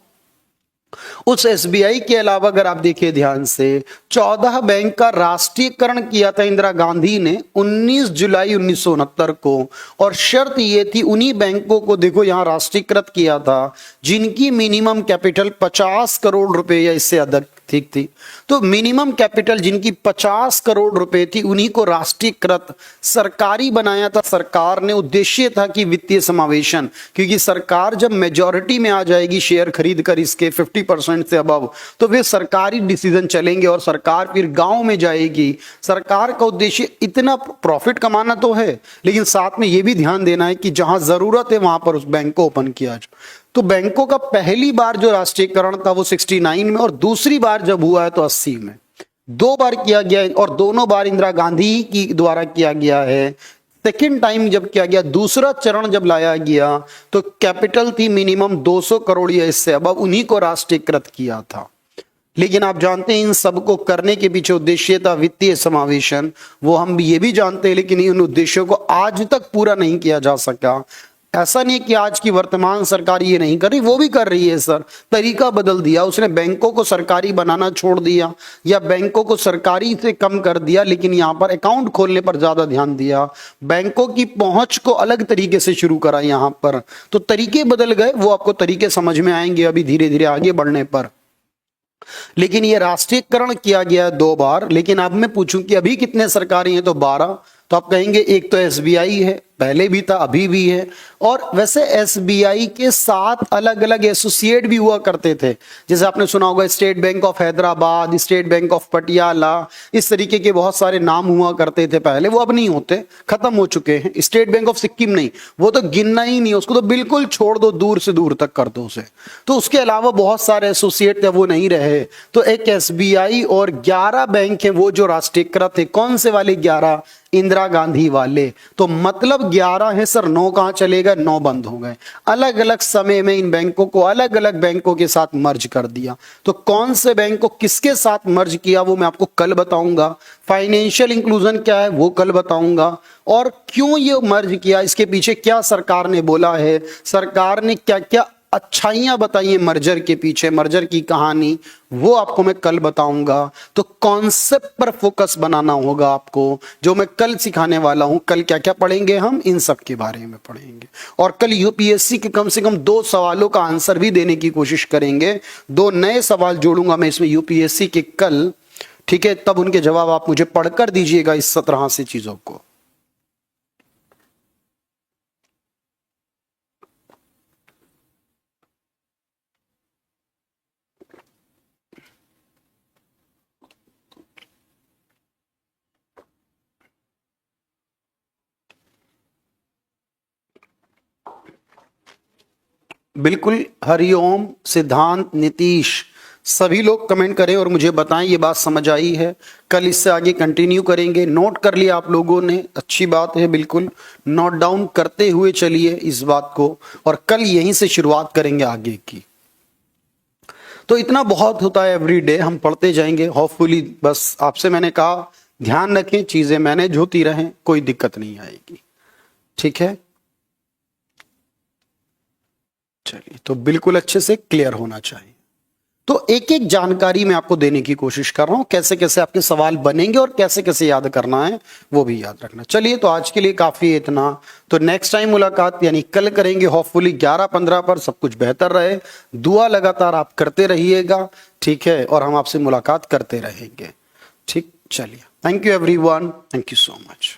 उस एसबीआई के अलावा अगर आप देखिए ध्यान से, 14 बैंक का राष्ट्रीयकरण किया था इंदिरा गांधी ने 19 जुलाई 1969 को। और शर्त ये थी, उन्हीं बैंकों को देखो यहां राष्ट्रीयकृत किया था जिनकी मिनिमम कैपिटल 50 करोड़ रुपए या इससे अधिक ठीक थी। तो मिनिमम कैपिटल जिनकी 50 करोड़ रुपए थी, उन्हीं को राष्ट्रीयकृत सरकारी बनाया था सरकार ने। उद्देश्य था कि वित्तीय समावेशन, क्योंकि सरकार जब मेजॉरिटी में आ जाएगी शेयर खरीद कर इसके 50% से अबव, तो वे सरकारी डिसीजन चलेंगे और सरकार फिर गांव में जाएगी। सरकार का उद्देश्य इतना प्रॉफिट कमाना तो है, लेकिन साथ में यह भी ध्यान देना है कि जहां जरूरत है वहां पर उस बैंक को ओपन किया जाए। तो बैंकों का पहली बार जो राष्ट्रीयकरण था वो 69 में, और दूसरी बार जब हुआ है तो 80 में। 2 बार किया गया है, और दोनों बार इंदिरा गांधी की द्वारा किया गया है। सेकेंड टाइम जब किया गया, दूसरा चरण जब लाया गया, तो कैपिटल थी मिनिमम 200 करोड़ या इससे अब, उन्हीं को राष्ट्रीयकृत किया था। लेकिन आप जानते हैं इन सबको करने के पीछे उद्देश्य था वित्तीय समावेशन, वो हम भी ये भी जानते हैं। लेकिन इन उद्देश्यों को आज तक पूरा नहीं किया जा सका। ऐसा नहीं कि आज की वर्तमान सरकार ये नहीं कर रही, वो भी कर रही है सर। तरीका बदल दिया उसने, बैंकों को सरकारी बनाना छोड़ दिया या बैंकों को सरकारी से कम कर दिया, लेकिन यहां पर अकाउंट खोलने पर ज्यादा ध्यान दिया। बैंकों की पहुंच को अलग तरीके से शुरू करा यहां पर। तो तरीके बदल गए, वो आपको तरीके समझ में आएंगे अभी धीरे धीरे आगे बढ़ने पर। लेकिन ये राष्ट्रीयकरण किया गया 2 बार। लेकिन अब मैं पूछूं कि अभी कितने सरकारी हैं, तो 12। तो आप कहेंगे एक तो एसबीआई है, पहले भी था अभी भी है। और वैसे एसबीआई के साथ अलग अलग एसोसिएट भी हुआ करते थे। जैसे आपने सुना होगा state bank of Hyderabad, state bank of Patiala, इस तरीके के बहुत सारे नाम हुआ करते थे पहले। वो अब नहीं होते, खत्म हो चुके हैं। स्टेट बैंक ऑफ सिक्किम नहीं, वो तो गिनना ही नहीं, उसको तो बिल्कुल छोड़ दो, दूर से दूर तक कर दो उसे। तो उसके अलावा बहुत सारे एसोसिएट थे, वो नहीं रहे। तो एक एसबीआई और 11 बैंक है वो जो राष्ट्रीयकृत है। कौन से वाले 11? इंदिरा गांधी वाले। तो मतलब 11 है सर, 9 कहां चले गए? 9 बंद हो गए। अलग अलग समय में इन बैंकों को अलग अलग बैंकों के साथ मर्ज कर दिया। तो कौन से बैंक को किसके साथ मर्ज किया वो मैं आपको कल बताऊंगा। फाइनेंशियल इंक्लूजन क्या है वो कल बताऊंगा, और क्यों ये मर्ज किया, इसके पीछे क्या सरकार ने बोला है, सरकार ने क्या क्या अच्छाइयां बताई हैं मर्जर के पीछे, मर्जर की कहानी, वो आपको मैं कल बताऊंगा। तो कॉन्सेप्ट पर फोकस बनाना होगा आपको, जो मैं कल सिखाने वाला हूं। कल क्या क्या पढ़ेंगे हम, इन सब के बारे में पढ़ेंगे। और कल यूपीएससी के कम से कम 2 सवालों का आंसर भी देने की कोशिश करेंगे। 2 नए सवाल जोड़ूंगा मैं इसमें यूपीएससी के कल, ठीक है? तब उनके जवाब आप मुझे पढ़कर दीजिएगा इस तरह से चीजों को। बिल्कुल। हरिओम, सिद्धांत, नीतीश, सभी लोग कमेंट करें और मुझे बताएं ये बात समझ आई है। कल इससे आगे कंटिन्यू करेंगे। नोट कर लिया आप लोगों ने, अच्छी बात है, बिल्कुल नोट डाउन करते हुए चलिए इस बात को, और कल यहीं से शुरुआत करेंगे आगे की। तो इतना बहुत होता है, एवरीडे हम पढ़ते जाएंगे होपफुली। बस आपसे मैंने कहा ध्यान रखें, चीजें मैनेज होती रहें, कोई दिक्कत नहीं आएगी। ठीक है, चलिए, तो बिल्कुल अच्छे से क्लियर होना चाहिए। तो एक एक जानकारी मैं आपको देने की कोशिश कर रहा हूं, कैसे कैसे आपके सवाल बनेंगे और कैसे कैसे याद करना है वो भी याद रखना। चलिए, तो आज के लिए काफी है इतना। तो नेक्स्ट टाइम मुलाकात यानी कल करेंगे होपफुली 11-15 पर। सब कुछ बेहतर रहे, दुआ लगातार आप करते रहिएगा, ठीक है, और हम आपसे मुलाकात करते रहेंगे। ठीक, चलिए, thank you everyone, thank you so much.